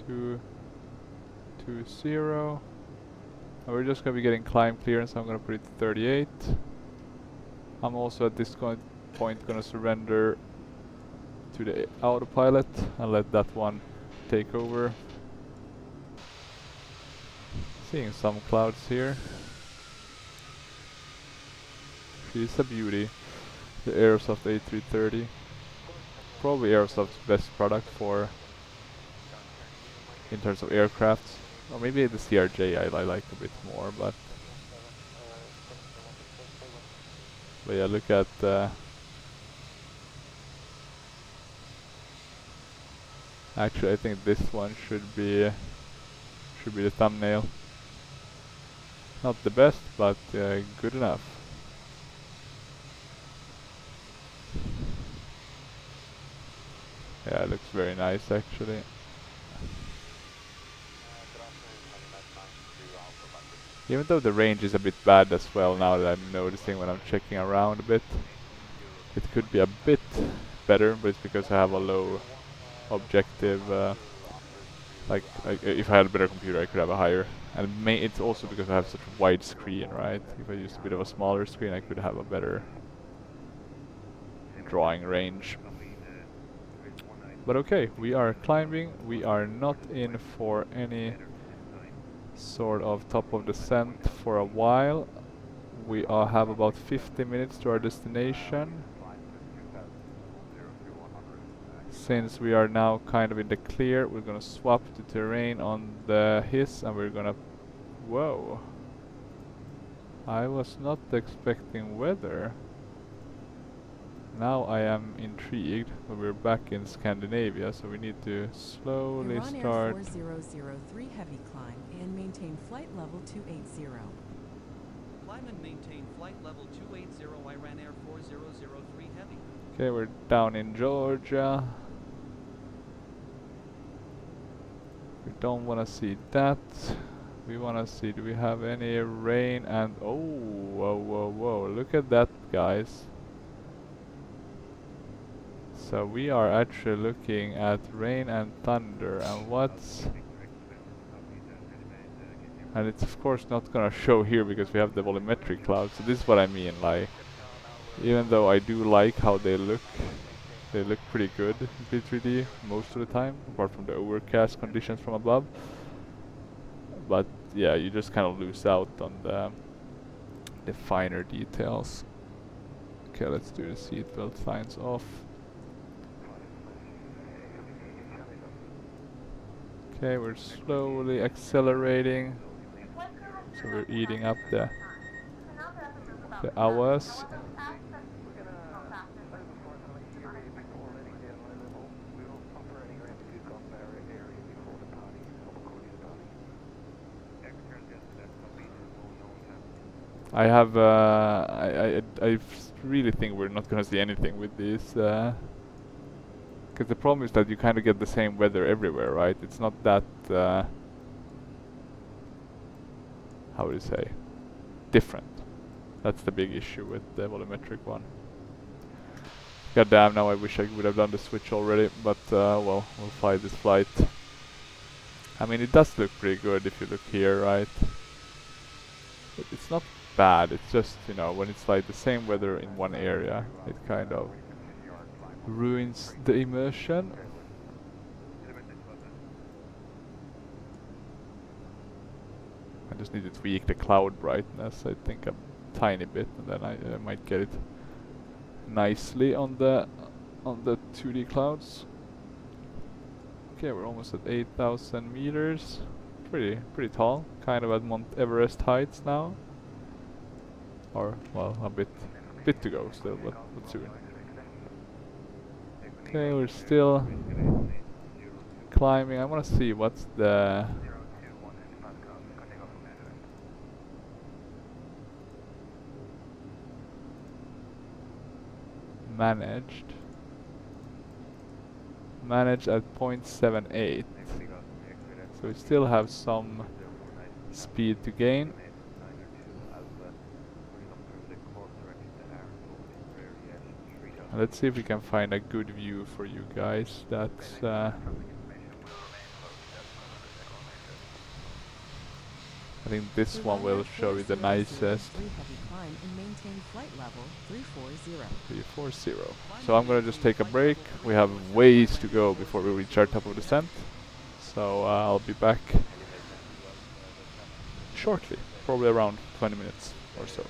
220. And we're just gonna be getting climb clearance, so I'm gonna put it to 38. I'm also at this point gonna surrender to the autopilot and let that one take over. Seeing some clouds here. She's a beauty. The Aerosoft A330. Probably Aerosoft's best product for in terms of aircraft. Or maybe the CRJ I like a bit more, but yeah, look at actually I think this one should be the thumbnail. Not the best, but good enough. Yeah, it looks very nice actually. Even though the range is a bit bad as well now that I'm noticing when I'm checking around a bit. It could be a bit better, but it's because I have a low objective. Like if I had a better computer I could have a higher. And it's also because I have such a wide screen, right? If I used a bit of a smaller screen I could have a better drawing range. But okay, we are climbing. We are not in for any sort of top of descent for a while. We have about 50 minutes to our destination. since we are now kind of in the clear, we're gonna swap to terrain on the his, and we're gonna... Whoa. I was not expecting weather. Now I am intrigued, but we're back in Scandinavia, so we need to slowly Iran start... Air 4003 heavy climb and maintain flight level 280. Climb and maintain flight level 280 Iran Air 4003 Heavy. Okay, we're down in Georgia. We don't want to see that. We want to see, do we have any rain and... Oh, whoa, whoa, whoa, look at that, guys. So we are actually looking at rain and thunder, and what's... And it's of course not gonna show here because we have the volumetric cloud, so this is what I mean, like... Even though I do like how they look pretty good in P3D most of the time, apart from the overcast conditions from above. But yeah, you just kind of lose out on the finer details. Okay, let's do the seatbelt signs off. Okay, we're slowly accelerating, so we're eating up the hours. I have I really think we're not gonna see anything with these, because the problem is that you kind of get the same weather everywhere, right? It's not that how would you say, different. That's the big issue with the volumetric one. God damn, now I wish I would have done the switch already, but well, we'll fly this flight. I mean, it does look pretty good if you look here, right? It's not bad, it's just, you know, when it's like the same weather in one area, it kind of ruins the immersion. I just need to tweak the cloud brightness, I think, a tiny bit, and then I might get it nicely on the 2D clouds. Okay, we're almost at 8,000 meters. Pretty tall, kind of at Mount Everest heights now. Or, well, a bit to go still, but soon. Okay, we're still climbing. I want to see what's the... Managed at 0.78. So we still have some speed to gain. Let's see if we can find a good view for you guys. That's I think this one will show you the nicest. 340. So I'm gonna just take a break. We have ways to go before we reach our top of descent. So I'll be back shortly, probably around 20 minutes or so.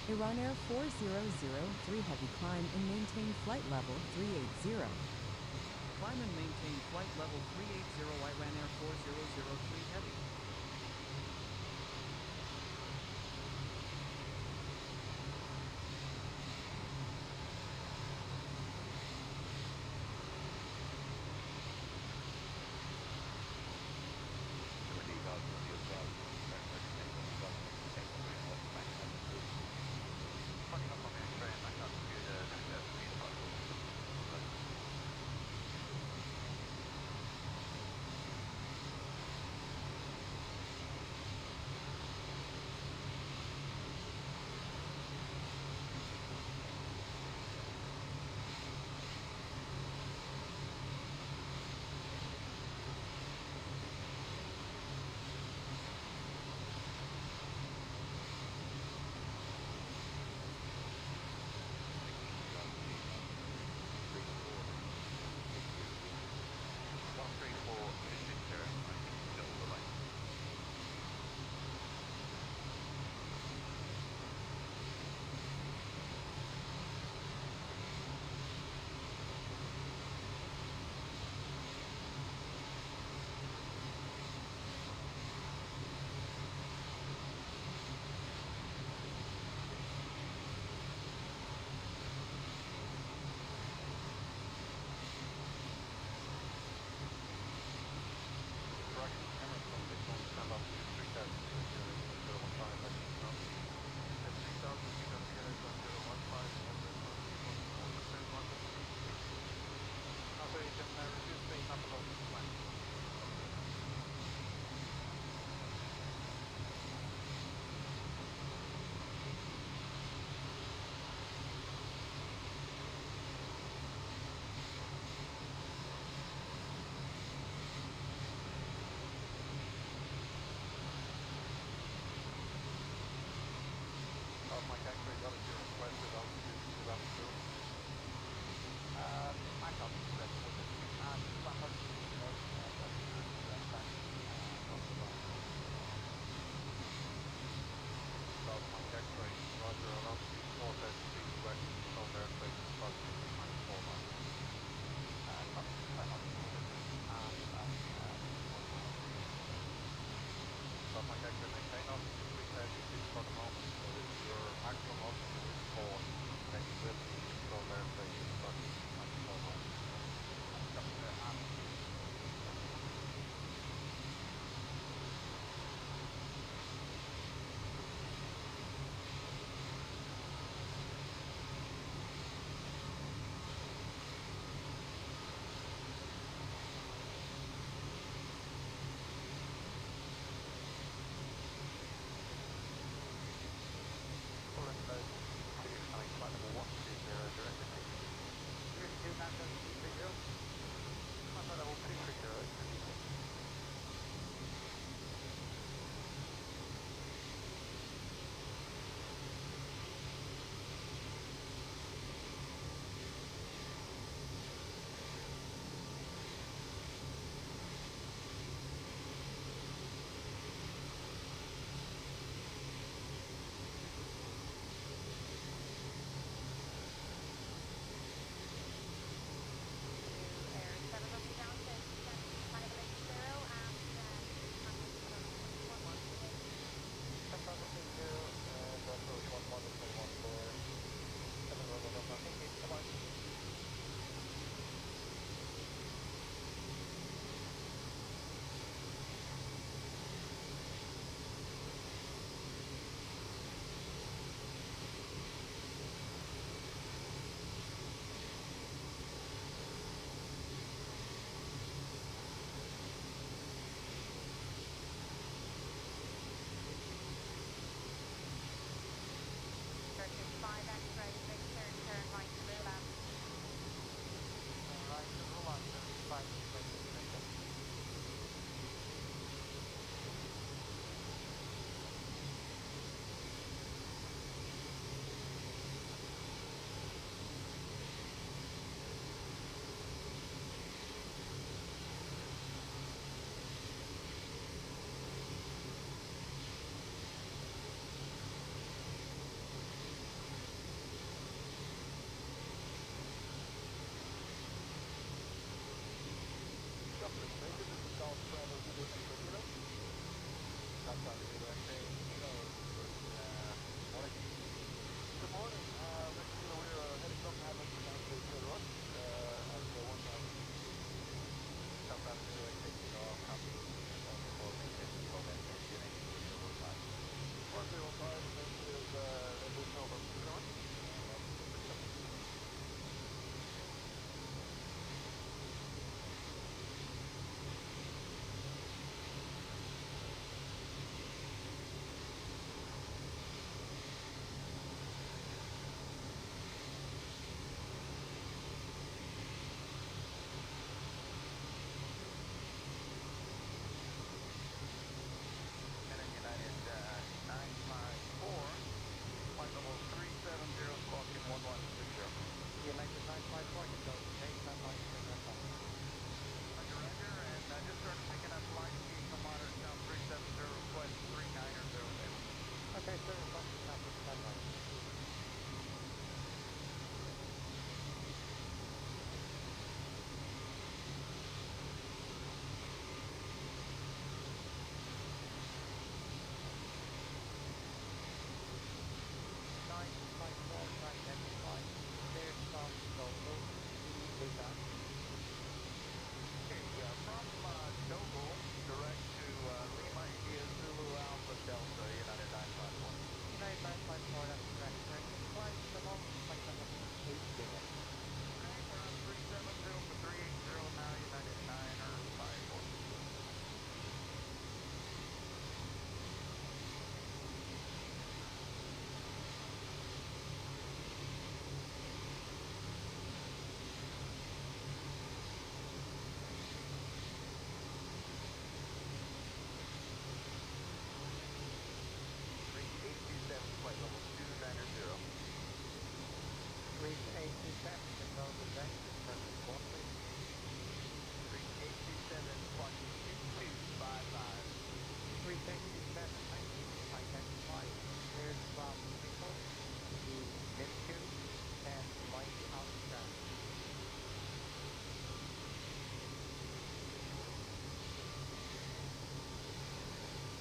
Iran Air 4003 Heavy climb and maintain flight level 380. Climb and maintain flight level 380 Iran Air 4003 Heavy.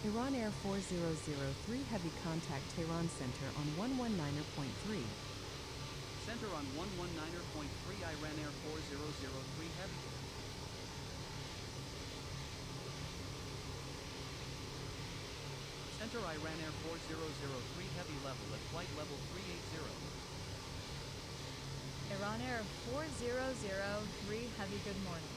Iran Air 4003 Heavy contact Tehran Center on 119.3. Center on 119.3 Iran Air 4003 Heavy. Center Iran Air 4003 Heavy level at flight level 380. Iran Air 4003 Heavy, good morning.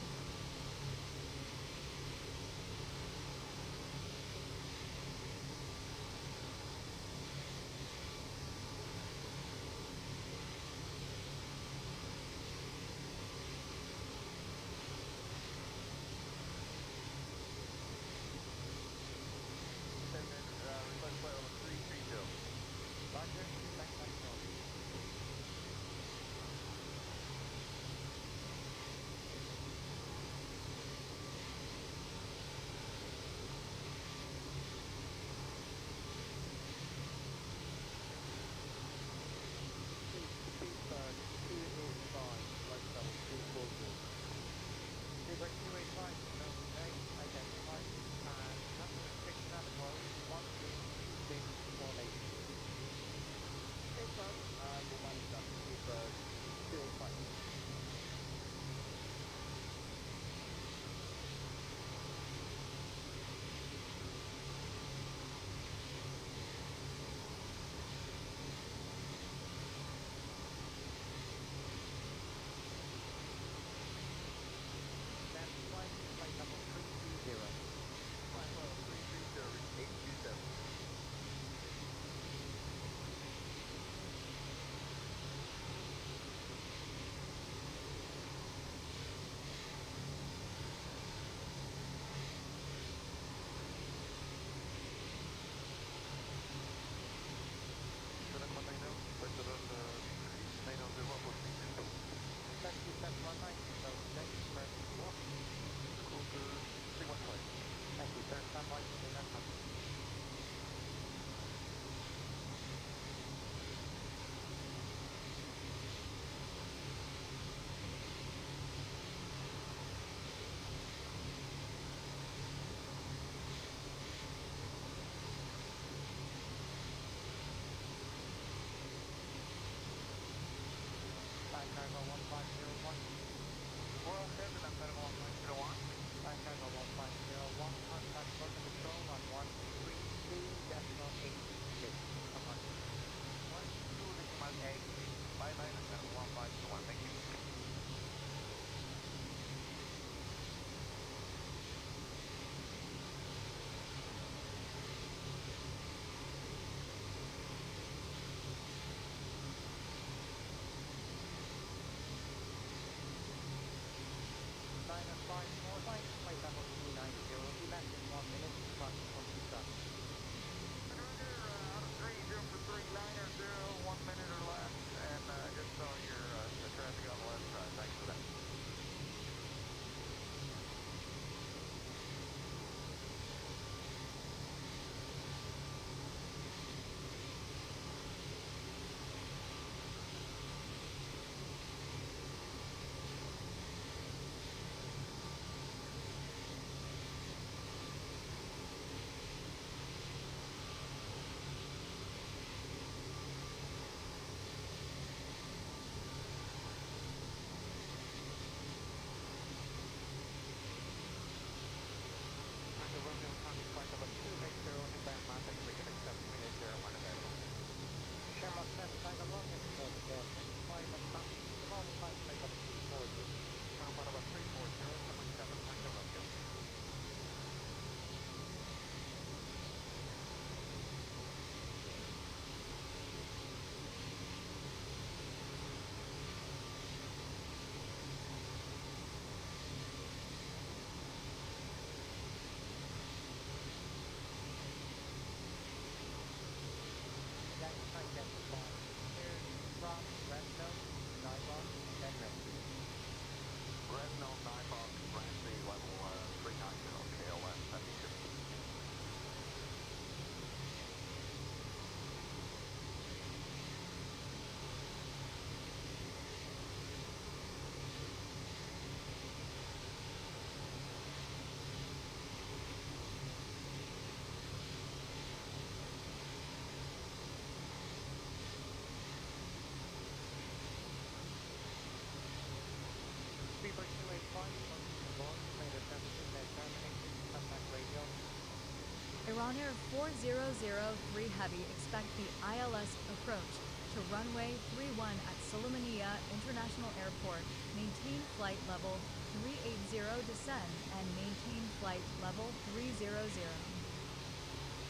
Iran Air 4003 Heavy, expect the ILS approach to runway 31 at Sulaymaniyah International Airport. Maintain flight level 380, descend and maintain flight level 300.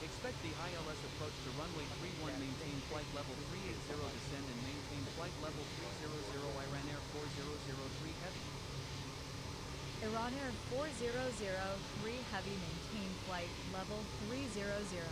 Expect the ILS approach to runway 31, maintain flight level 380, descend and maintain flight level 300. Iran Air 4003 Heavy. Iran Air 4003 Heavy, maintain flight level 300.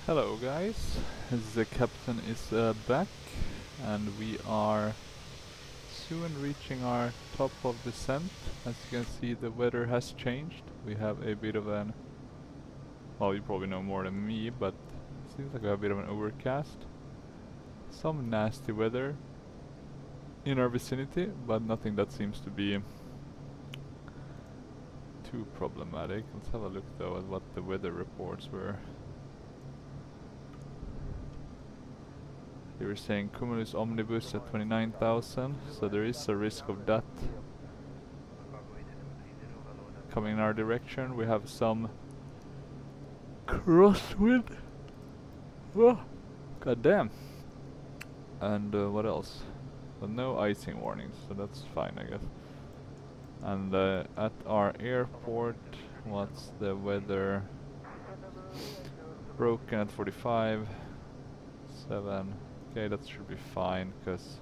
Hello guys, the captain is back and we are soon reaching our top of descent. As you can see, the weather has changed. We have a bit of an, well, you probably know more than me, but it seems like we have a bit of an overcast. Some nasty weather in our vicinity, but nothing that seems to be too problematic. Let's have a look though at what the weather reports were. They were saying Cumulus Omnibus at 29,000, so there is a risk of that coming in our direction. We have some crosswind. Oh, god damn. And what else? Well, no icing warnings, so that's fine, I guess. And at our airport, what's the weather? Broken at 45, 7. Okay, that should be fine, because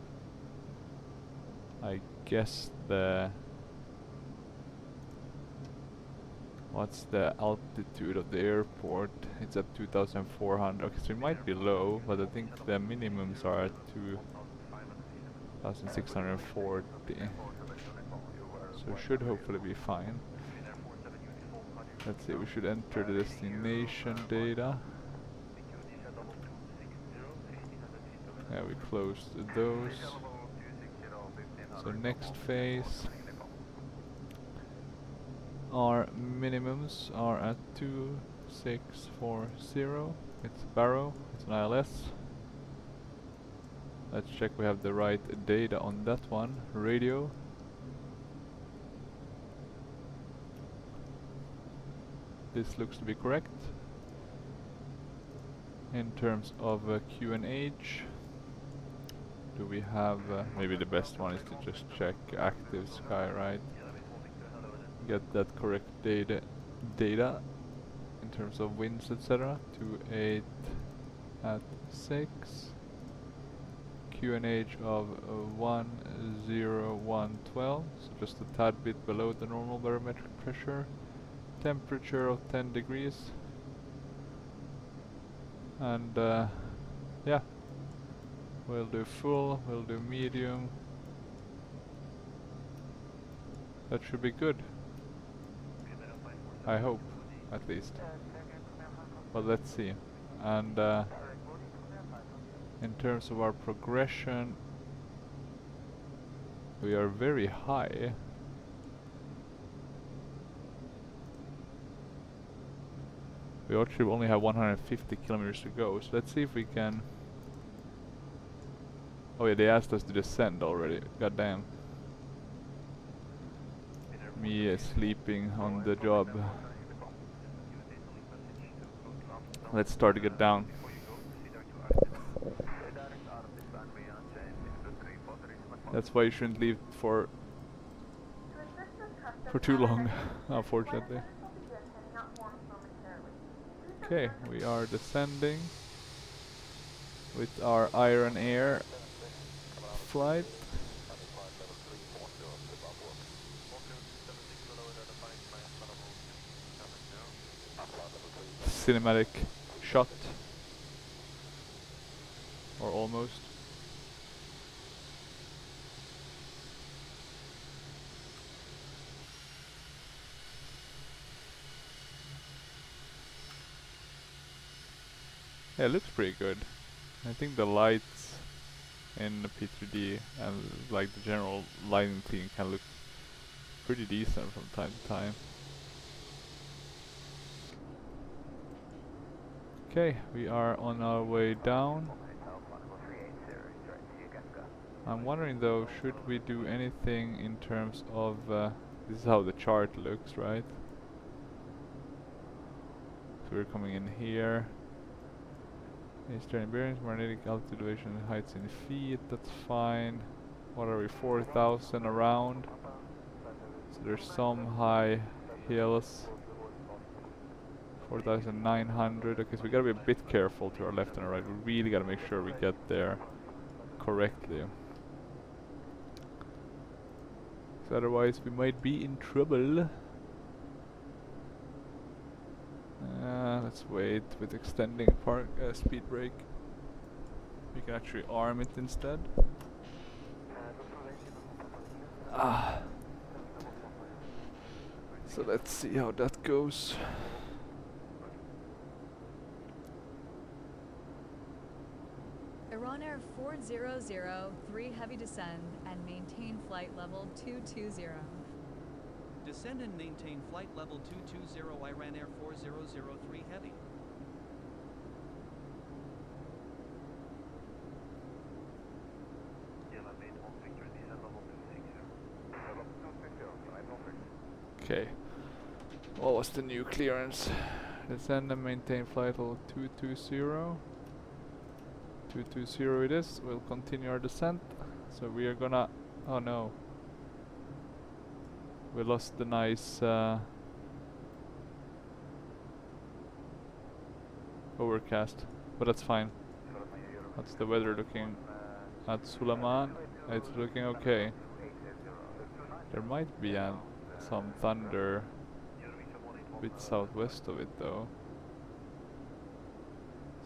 I guess the... What's the altitude of the airport? It's at 2,400. Okay, so it might be low, but I think the minimums are at 2,640. So it should hopefully be fine. Let's see, we should enter the destination data. Yeah, we closed those. So next phase. Our minimums are at 2640. It's Barrow, it's an ILS. Let's check we have the right data on that one. Radio. This looks to be correct. In terms of QNH, do we have maybe the best one is to just check active sky, right? Get that correct data in terms of winds, etc. 28 at 6. QNH of 10112, so just a tad bit below the normal barometric pressure. Temperature of 10 degrees. And yeah, we'll do full, we'll do medium. That should be good. I hope, at least. But let's see. And in terms of our progression, we are very high. We actually only have 150 kilometers to go, so let's see if we can... Oh yeah, they asked us to descend already, goddamn. Me sleeping on the job. Let's start to get down. That's why you shouldn't leave for too long, unfortunately. Okay, we are descending with our Iron Air flight. Cinematic shot, or almost. Yeah, it looks pretty good. I think the lights in the P3D and like the general lighting theme can look pretty decent from time to time. Okay, we are on our way down. I'm wondering though, should we do anything in terms of this is how the chart looks, right? So we're coming in here. Eastern bearings, magnetic altitude, elevation, heights in feet, that's fine. What are we, 4,000 around? So there's some high hills. 4,900. Okay, so we gotta be a bit careful to our left and our right. We really gotta make sure we get there correctly. So otherwise we might be in trouble. Let's wait with extending speed brake. We can actually arm it instead. So let's see how that goes. Iran Air 400, heavy descend and maintain flight level 220. Descend and maintain flight level 220 Iran Air 4003 Heavy. Okay. What was the new clearance? Descend and maintain flight level 220. 220 it is. We'll continue our descent. So we are gonna... Oh no. We lost the nice overcast, but that's fine. That's the weather looking at Suleiman. It's looking okay. There might be some thunder bit southwest of it though.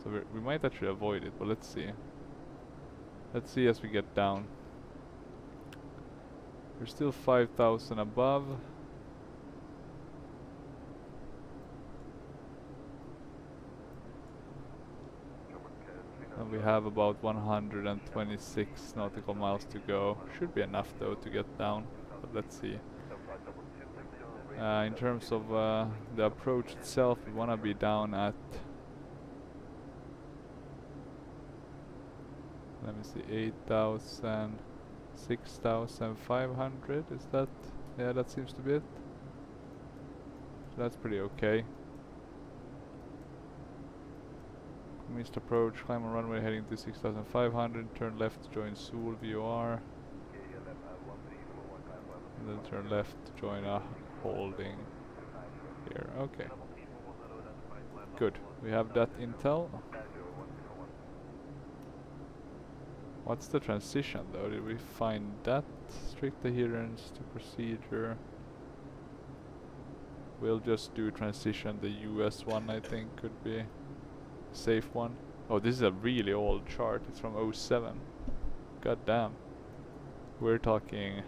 So we might actually avoid it, but let's see. Let's see as we get down. We're still 5,000 above. And we have about 126 nautical miles to go. Should be enough though to get down, but let's see. In terms of the approach itself, we want to be down at, let me see, 8,000, 6,500, is that? Yeah, that seems to be it. So that's pretty okay. Missed approach, climb on runway heading to 6,500, turn left to join Seoul VOR. And then turn left to join a holding here. Okay. Good. We have that intel. What's the transition though? Did we find that? Strict adherence to procedure. We'll just do transition. The US one I think could be a safe one. Oh, this is a really old chart. It's from 07. God damn. We're talking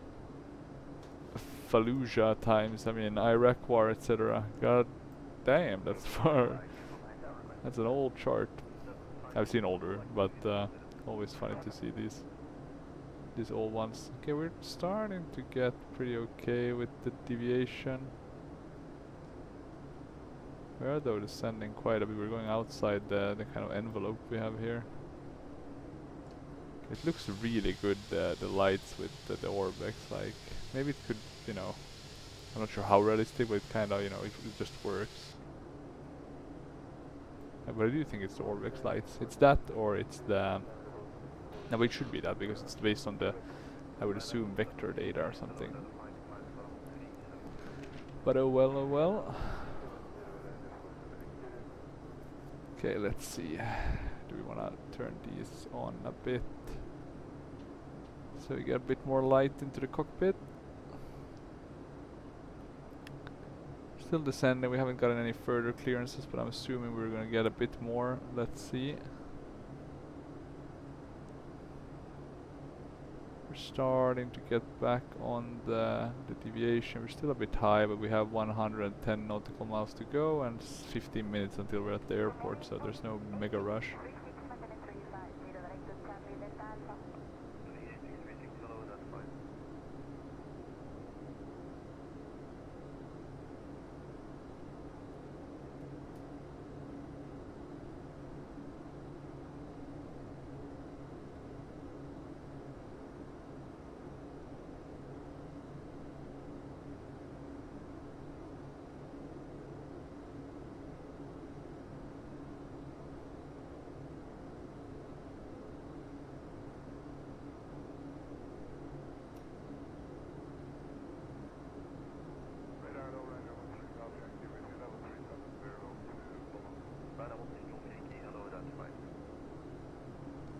Fallujah times, I mean Iraq war, etc. God damn, that's far. That's an old chart. I've seen older, but always funny to see these old ones. Okay, we're starting to get pretty okay with the deviation. We are though descending quite a bit. We're going outside the kind of envelope we have here. It looks really good, the lights with the Orbex. Like, maybe it could, you know, I'm not sure how realistic, but it kind of, you know, it just works. But I do think it's the Orbex lights. It's that, or it's the... No, but it should be that, because it's based on the, I would assume, vector data or something. But oh well, oh well. Okay, let's see. Do we want to turn these on a bit? So we get a bit more light into the cockpit. Still descending, we haven't gotten any further clearances, but I'm assuming we're gonna get a bit more. Let's see. We're starting to get back on the deviation. We're still a bit high, but we have 110 nautical miles to go and 15 minutes until we're at the airport, so there's no mega rush.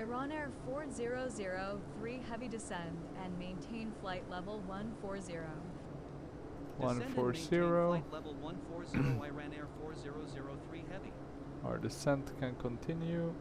Iranair 4003 heavy descend and maintain flight level 140. 140. Flight level 140 Iranair 4003 heavy. Our descent can continue.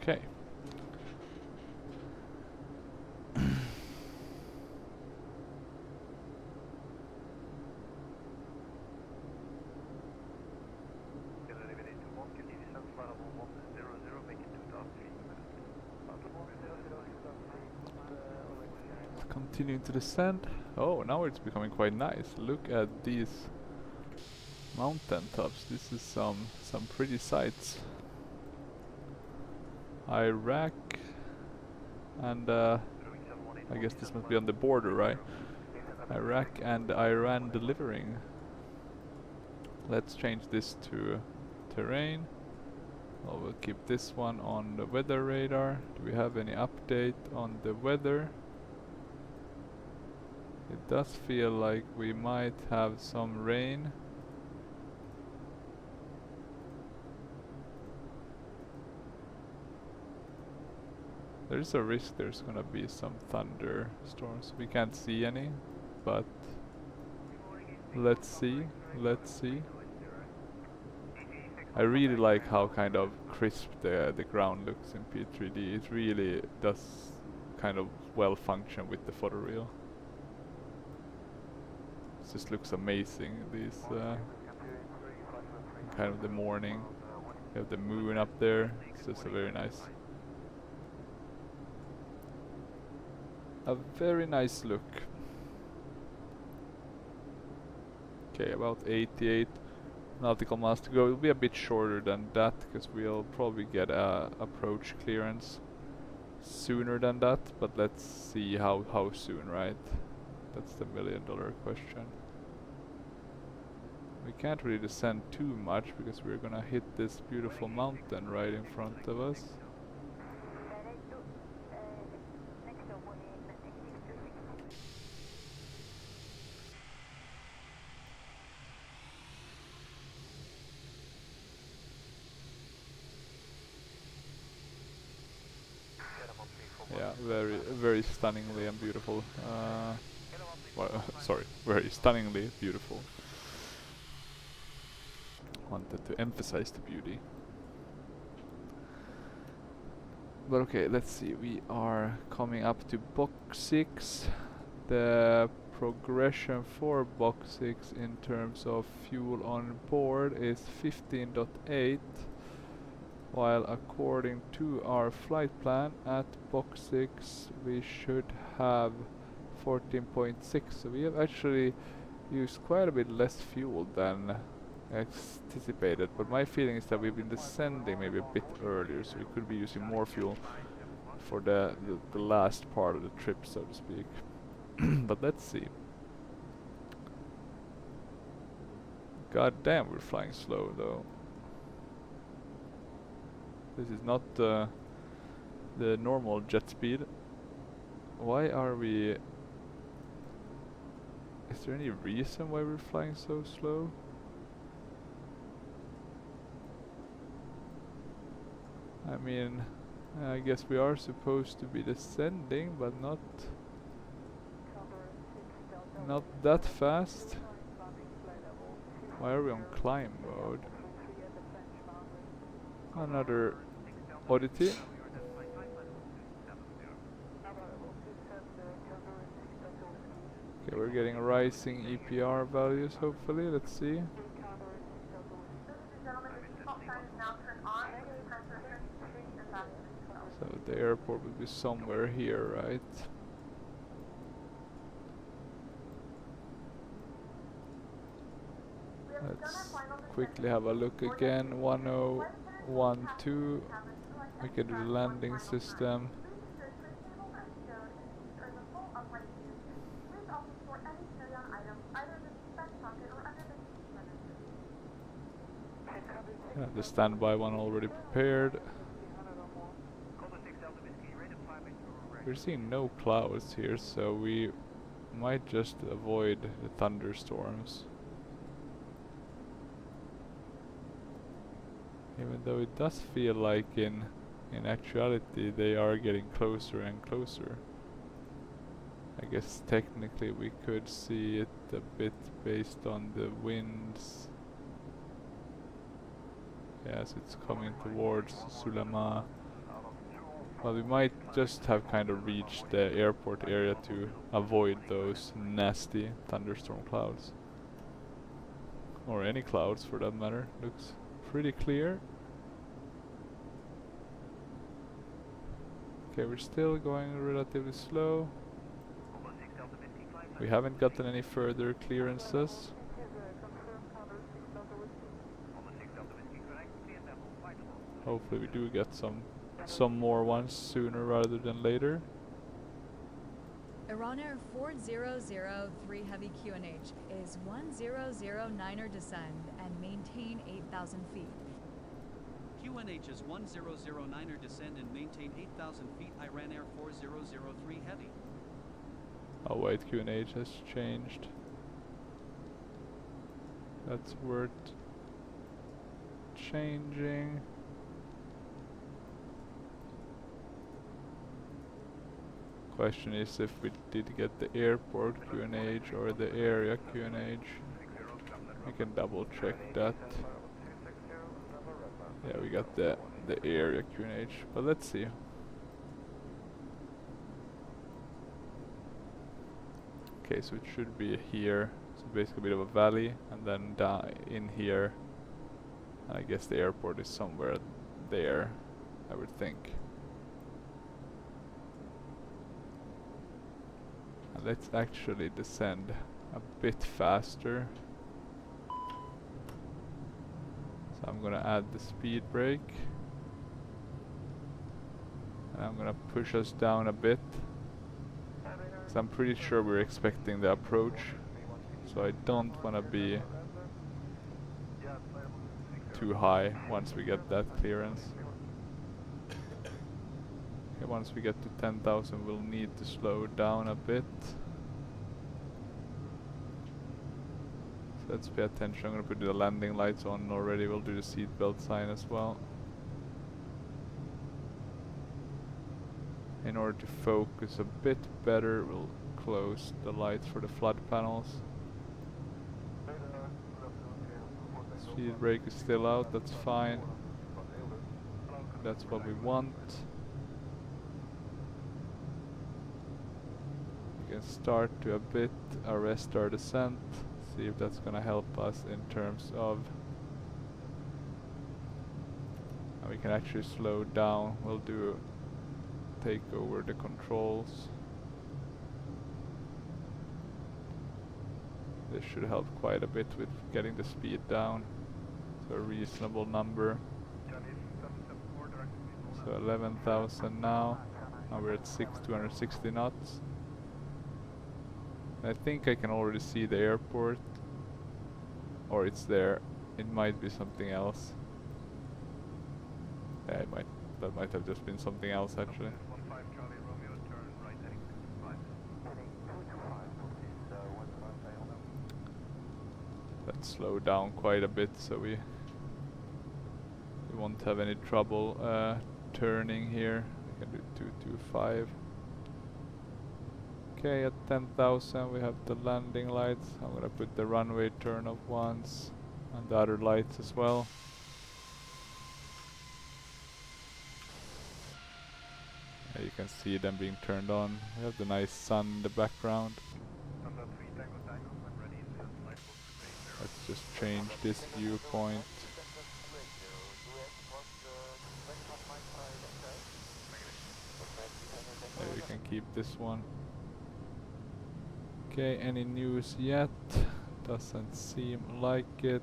Okay. Continuing to descend. Oh, now it's becoming quite nice. Look at these mountain tops. This is some pretty sights. Iraq and I guess this must be on the border, right? Iraq and Iran delivering. Let's change this to terrain. Oh, we'll keep this one on the weather radar. Do we have any update on the weather? It does feel like we might have some rain. There's a risk there's gonna be some thunderstorms. We can't see any, but let's see. Let's see. I really like how kind of crisp the ground looks in P3D. It really does kind of well function with the photoreal. It just looks amazing. These kind of the morning. You have the moon up there. It's just a very nice. A very nice look. Okay, about 88 nautical miles to go. It'll be a bit shorter than that because we'll probably get approach clearance sooner than that, but let's see how soon, right? That's the $1,000,000 question. We can't really descend too much because we're gonna hit this beautiful mountain right in front of us. Yeah, very stunningly and beautiful. Well, sorry, very stunningly beautiful. Wanted to emphasize the beauty. But okay, let's see. We are coming up to box 6. The progression for box 6 in terms of fuel on board is 15.8. While according to our flight plan at box 6 we should have 14.6, so we have actually used quite a bit less fuel than anticipated, but my feeling is that we've been descending maybe a bit earlier, so we could be using more fuel for the last part of the trip, so to speak. But let's see. God damn, we're flying slow though. This is not the normal jet speed. Why are we... Is there any reason why we're flying so slow? I mean, I guess we are supposed to be descending, but not that fast. Why are we on climb mode? Another oddity. Okay, we're getting rising EPR values, hopefully. Let's see. So the airport will be somewhere here, right? Let's quickly have a look again. 1012. We can do the landing system. Yeah, the standby one already prepared. We're seeing no clouds here, so we might just avoid the thunderstorms. Even though it does feel like in actuality they are getting closer and closer. I guess technically we could see it a bit based on the winds. Yes, it's coming towards Sulema. But we might just have kind of reached the airport area to avoid those nasty thunderstorm clouds. Or any clouds for that matter. Looks pretty clear. Okay, we're still going relatively slow. We haven't gotten any further clearances. Hopefully we do get some more ones sooner rather than later. Iran Air 4003 Heavy QNH is 1009er descend and maintain 8,000 feet. QNH is 1009er descend and maintain 8,000 feet. Iran Air 4003 Heavy. Oh wait, QNH has changed. That's worth changing. Question is if we did get the airport QNH or the area QNH. We can double check that. Yeah, we got the area QNH, but let's see. Okay, so it should be here. So basically a bit of a valley, and then down in here. I guess the airport is somewhere there, I would think. And let's actually descend a bit faster. So I'm gonna add the speed brake. And I'm gonna push us down a bit. So I'm pretty sure we're expecting the approach. So I don't wanna be too high once we get that clearance. Okay, once we get to 10,000 we'll need to slow down a bit. So let's pay attention. I'm gonna put the landing lights on already. We'll do the seatbelt sign as well. In order to focus a bit better, we'll close the lights for the flood panels. Speed brake is still out, that's fine. That's what we want. We can start to a bit arrest our descent. See if that's gonna help us in terms of... And we can actually slow down. We'll do take over the controls. This should help quite a bit with getting the speed down to a reasonable number. So 11,000 now. Now we're at 260 knots. I think I can already see the airport. Or it's there. It might be something else. Yeah, that might have just been something else actually. Let's slow down quite a bit so we won't have any trouble turning here. We can do 225. Okay, at 10,000 we have the landing lights. I'm gonna put the runway turn off once and the other lights as well. Yeah, you can see them being turned on. We have the nice sun in the background. Let's just change this viewpoint. Maybe we can keep this one. Okay, any news yet? Doesn't seem like it.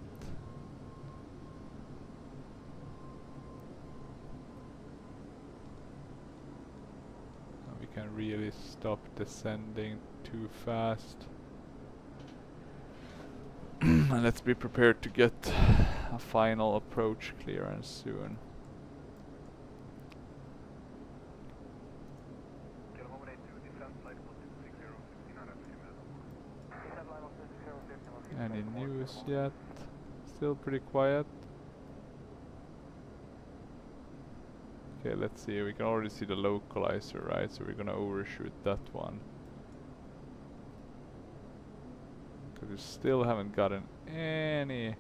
And we can really stop descending too fast. And let's be prepared to get a final approach clearance soon. Any news yet? Still pretty quiet. Okay, let's see. We can already see the localizer, right? So we're gonna overshoot that one. Because we still haven't gotten any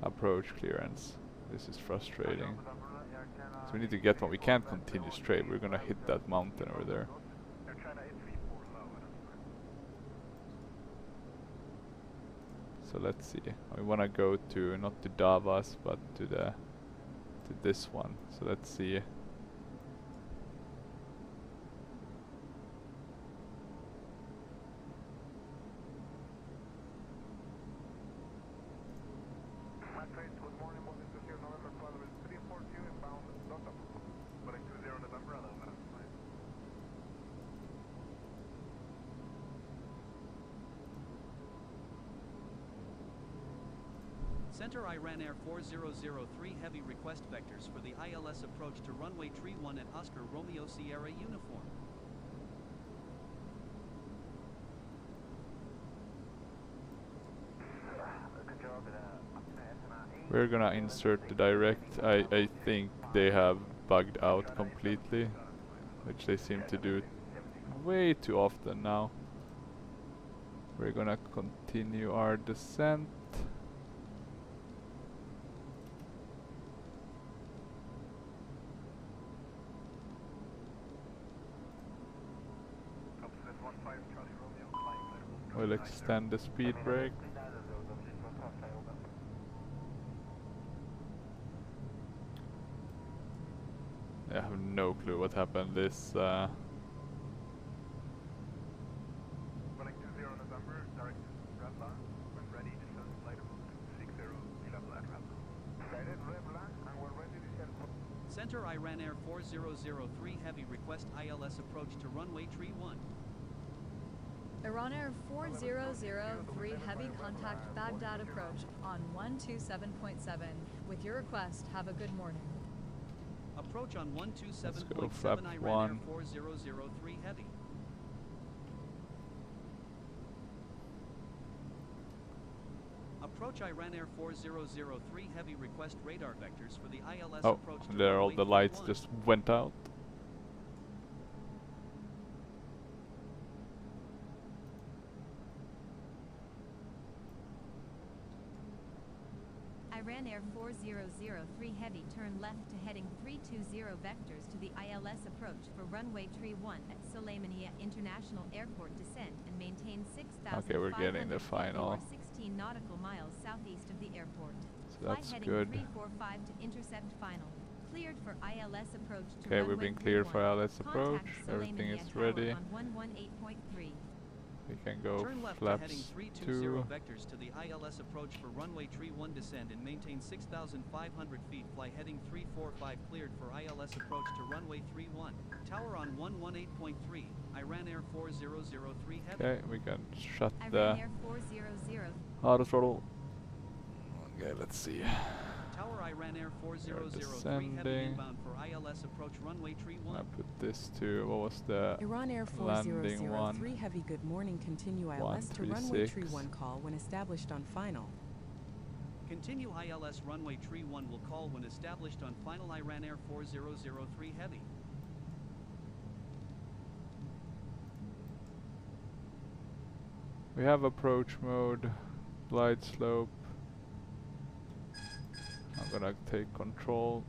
approach clearance. This is frustrating. So we need to get one. We can't continue straight. We're gonna hit that mountain over there. So let's see. We wanna go to not to Davos, but to this one. So let's see. Center Iran Air 4003 Heavy request vectors for the ILS approach to runway 31 at Oscar Romeo Sierra uniform. We're gonna insert the direct. I think they have bugged out completely, which they seem to do way too often now. We're gonna continue our descent. We'll extend the speed brake. I have no clue what happened this Center Iran Air 4003 Heavy request ILS approach to runway 31. Iran Air 4003 Heavy contact Baghdad approach on 127.7. With your request, have a good morning. Approach on Let's go 127.7 flap Iran Air 1. 4003 Heavy. Approach Iran Air 4003 Heavy request radar vectors for the ILS Oh, approach to there all runway the lights 31. just went out. Iran Air 4003 Heavy turn left to heading 320 vectors to the ILS approach for runway 31 at Sulaymaniyah International Airport descend and maintain 6,500 Okay, we're getting the feet final. or 16 nautical miles southeast of the airport. So Fly that's heading good. 345 to intercept final. Cleared for ILS approach to Okay, runway we've been cleared for 31. ILS approach. Contact Everything Sulaymaniyah is Tower ready. on 118.3. We can go Turn left to heading flaps 320 2. vectors to the ILS approach for runway 31 descend and maintain 6,500 feet. Fly heading 345 cleared for ILS approach to runway 31. Tower on 118.3. Iran Air 4003 Heavy. Okay, we can shut Iran the Air 400. auto throttle. Okay, let's see. Tower Iran Air 4003 Heavy descending. inbound for ILS approach runway 31. I put this to, what was the Iran Air landing 4003 one? Heavy good morning, continue ILS to runway 136. 31 call when established on final. Continue ILS runway 31 will call when established on final. Iran Air 4003 Heavy. We have approach mode, glide slope. I'm gonna take control.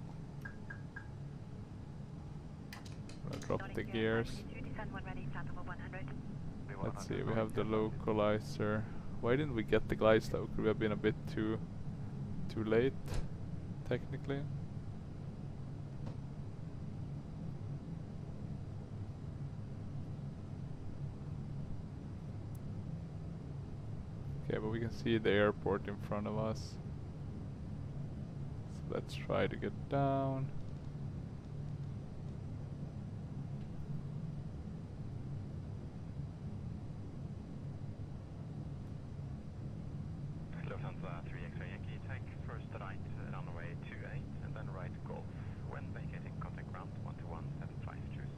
Gonna drop the gears. Let's see, we have the localizer. Why didn't we get the glide slope? Could we have been a bit too late, technically? Okay, but we can see the airport in front of us. So let's try to get down. Lufthansa 3 X-ray Yankee, take first right runway 28 and then right Golf when vacating contact ground 12175 choose.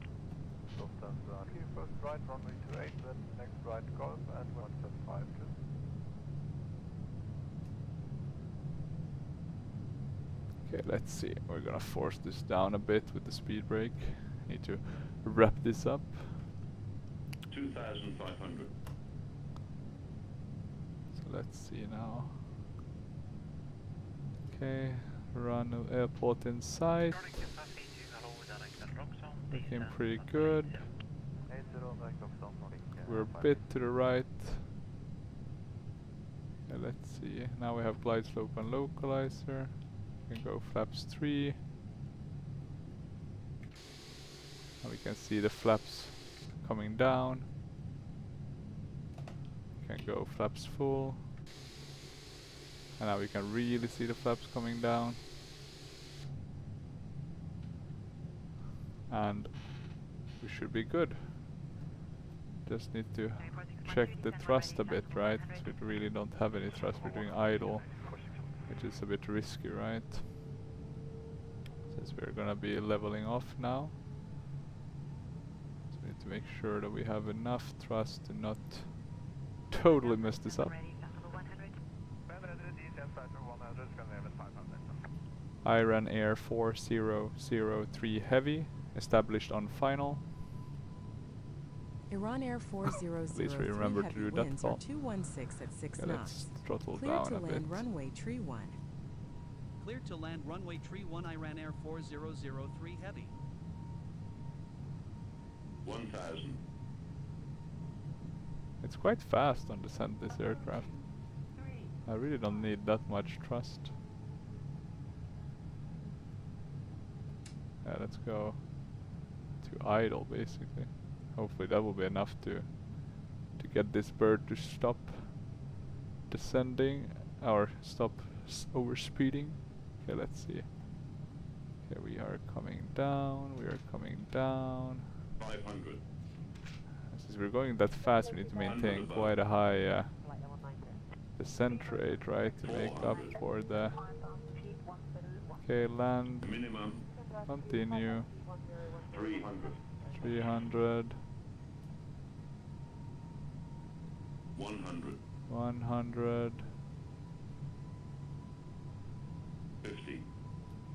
Lufthansa 3, first right runway 28, then next right Golf and 175 choose. Okay, let's see. We're gonna force this down a bit with the speed brake. Need to wrap this up. 2,500. So let's see now. Okay, run airport in sight. Looking pretty good. We're a bit to the right. Okay, let's see. Now we have glide slope and localizer. We can go flaps 3. And we can see the flaps coming down. We can go flaps full. And now we can really see the flaps coming down. And we should be good. Just need to check the thrust a bit, right? So we really don't have any thrust, we're doing idle. which is a bit risky, right? Since we're gonna be leveling off now. So we need to make sure that we have enough thrust to not totally mess this up. Iran Air 4003 Heavy, established on final. Iran Air 4003 remember to Heavy do that winds are call. 216 at 6 Okay, knots. let's throttle Clear down to a land bit. runway tree 1. Cleared to land runway tree 1 Iran Air 4003 Heavy. 1000. It's quite fast on descent, this aircraft. I really don't need that much thrust. Yeah, let's go to idle basically. Hopefully that will be enough to get this bird to stop descending or stop overspeeding. Okay, let's see. Okay, we are coming down, we are coming down. 500. Since we're going that fast, we need to maintain quite a high descent rate, right, to make up for the... Okay, land, Minimum continue, 300. 300, 100. 100, 50.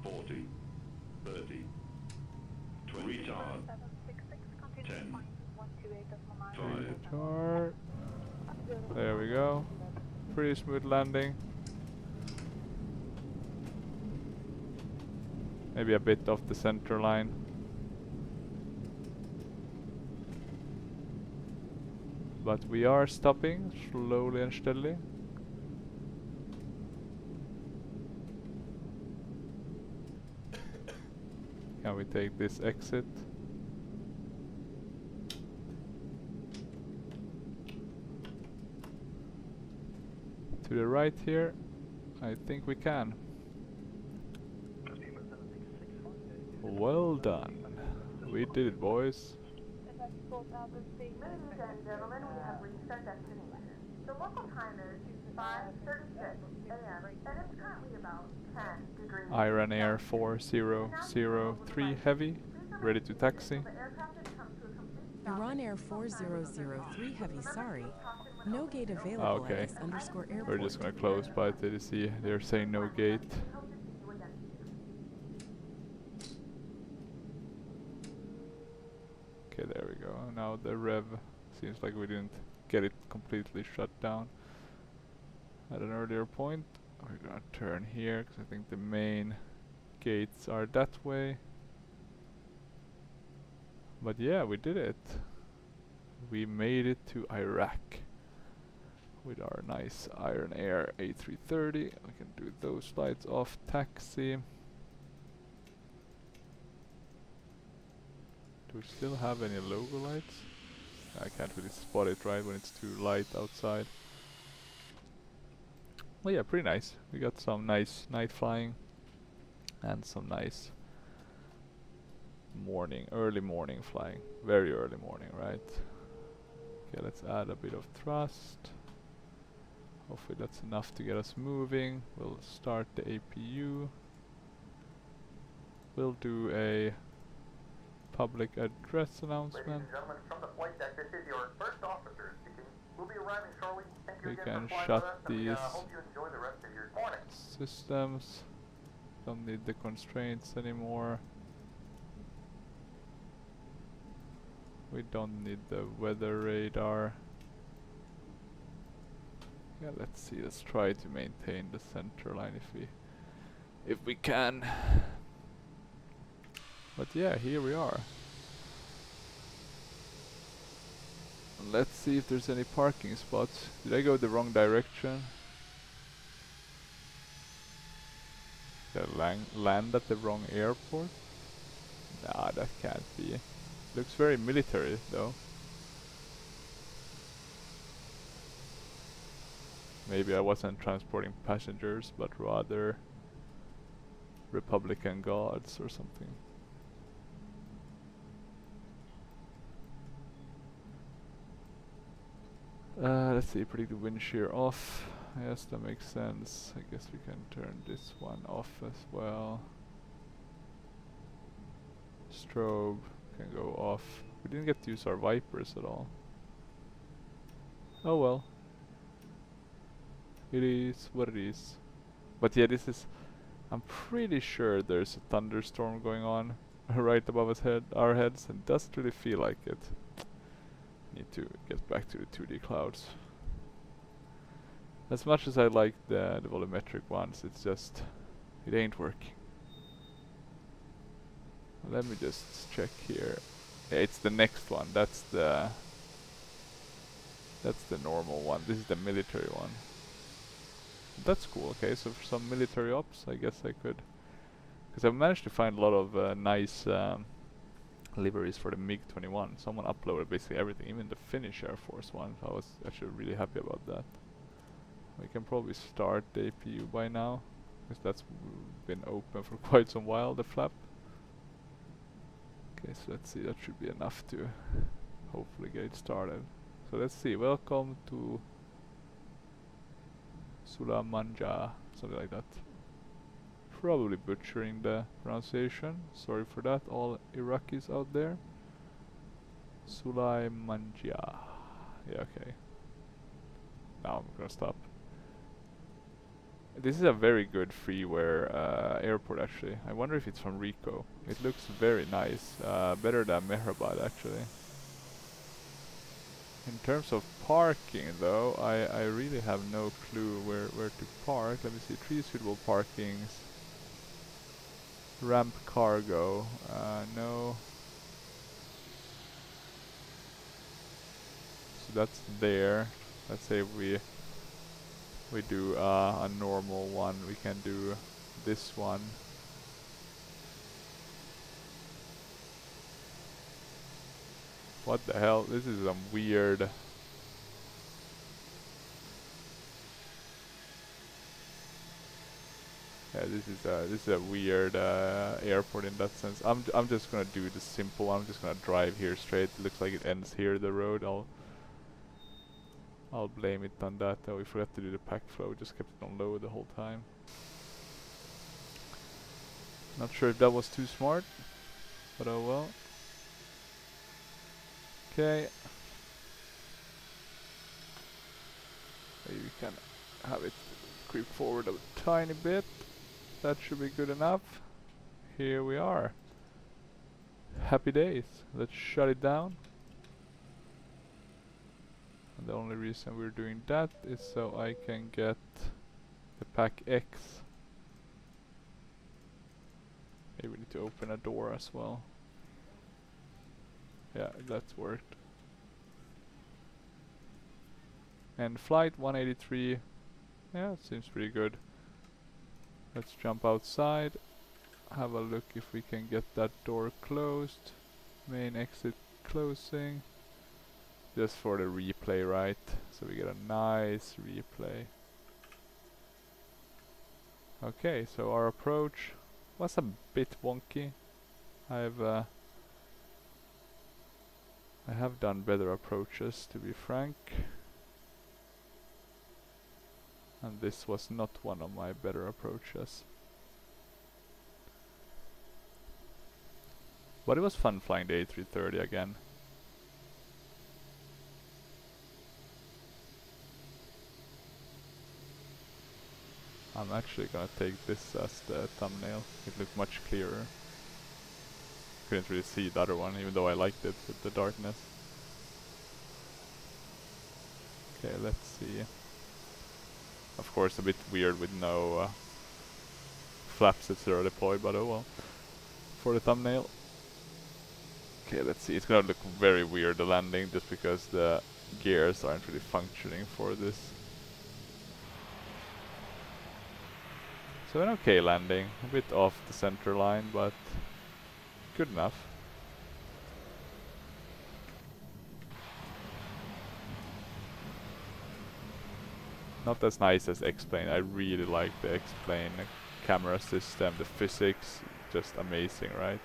40. 30. 20. Retard. 10. 5. retard. There we go. Pretty smooth landing. Maybe a bit off the center line. But we are stopping slowly and steadily. Can we take this exit? To the right here, I think we can. Well done. We did it, boys. Ladies and gentlemen, we have reached our destination. The local time is 5:36 a.m. and it's currently about 10 degrees. Iran Air 4003 Heavy, ready to taxi. Iran Air 4003 Heavy, sorry. No gate available Okay. at this underscore airport. We're just gonna close by TDC. They're saying no gate. Okay, there we go. Now the rev seems like we didn't get it completely shut down at an earlier point. We're gonna turn here because I think the main gates are that way. But yeah, we did it. We made it to Iraq with our nice Iron Air A330. We can do those flights off taxi. Do we still have any logo lights? I can't really spot it right when it's too light outside. Well, yeah, pretty nice. We got some nice night flying and some nice early morning flying. Very early morning, right? Okay, let's add a bit of thrust. Hopefully that's enough to get us moving. We'll start the APU. We'll do a public address announcement. Ladies and gentlemen, from the flight deck, this is your first officer speaking. We'll be arriving shortly. Thank you We again can for flying shut with us, and we these hope you enjoy the rest of your morning. systems. Don't need the constraints anymore. We don't need the weather radar. Yeah, let's see. Let's try to maintain the center line if we can. But yeah, here we are. Let's see if there's any parking spots. Did I go the wrong direction? Did I land at the wrong airport? Nah, that can't be. Looks very military though. Maybe I wasn't transporting passengers, but rather Republican guards or something. Let's see, predicted wind shear off. Yes, that makes sense. I guess we can turn this one off as well. Strobe can go off. We didn't get to use our Vipers at all. Oh well. It is what it is. But yeah, this is... I'm pretty sure there's a thunderstorm going on right above our heads, and it doesn't really feel like it. Need to get back to the 2D clouds. As much as I like the volumetric ones, it's just... it ain't working. Let me just check here. Yeah, it's the next one. That's the normal one. This is the military one. That's cool. Okay, so for some military ops, I guess I could, because I've managed to find a lot of nice liveries for the MiG-21. Someone uploaded basically everything, even the Finnish Air Force one. So I was actually really happy about that. We can probably start the APU by now, because that's been open for quite some while, the flap. Okay, so let's see, that should be enough to hopefully get it started. So let's see, welcome to Sulamanja, something like that. Probably butchering the pronunciation, sorry for that, all Iraqis out there. Sulaimanja. Yeah, okay. Now I'm gonna stop. This is a very good freeware airport actually. I wonder if it's from Rico. It looks very nice, better than Mehrabad actually. In terms of parking though, I really have no clue where to park. Let me see, 3 suitable parkings. Ramp cargo, no. So that's there. Let's say we do a normal one, we can do this one. What the hell? This is some weird... Yeah, this is a weird airport in that sense. I'm just gonna do the simple one. I'm just gonna drive here straight. It looks like it ends here, the road. I'll blame it on that. Oh, we forgot to do the pack flow. Just kept it on low the whole time. Not sure if that was too smart, but oh well. Okay. Maybe we can have it creep forward a tiny bit. That should be good enough. Here we are. Happy days. Let's shut it down. And the only reason we're doing that is so I can get the pack X. Maybe we need to open a door as well. Yeah, that's worked. And flight 183. Yeah, it seems pretty good. Let's jump outside. Have a look if we can get that door closed. Main exit closing. Just for the replay, right? So we get a nice replay. Okay, so our approach was a bit wonky. I have done better approaches, to be frank. And this was not one of my better approaches. But it was fun flying the A330 again. I'm actually gonna take this as the thumbnail. It looked much clearer. Couldn't really see the other one, even though I liked it with the darkness. Okay, let's see. Of course, a bit weird with no flaps that are deployed, but oh well. For the thumbnail. Okay, let's see. It's gonna look very weird, the landing, just because the gears aren't really functioning for this. So an okay landing, a bit off the center line, but good enough. Not as nice as X-Plane. I really like the X-Plane camera system, the physics, just amazing, right?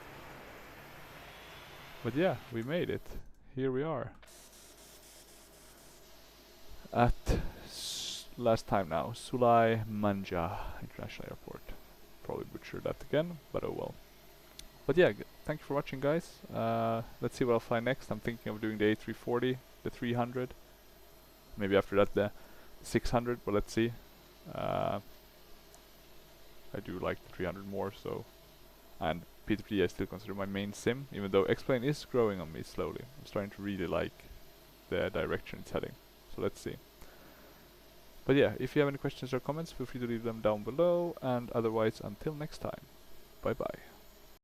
But yeah, we made it. Here we are. At last time now. Sulai Manja International Airport. Probably butchered that again, but oh well. But yeah, thank you for watching, guys. Let's see what I'll fly next. I'm thinking of doing the A340, the 300. Maybe after that the 600, but let's see. I do like the 300 more, so. And P3D I still consider my main sim, even though X-Plane is growing on me slowly. I'm starting to really like the direction it's heading. So let's see. But yeah, if you have any questions or comments, feel free to leave them down below, and otherwise, until next time, bye bye.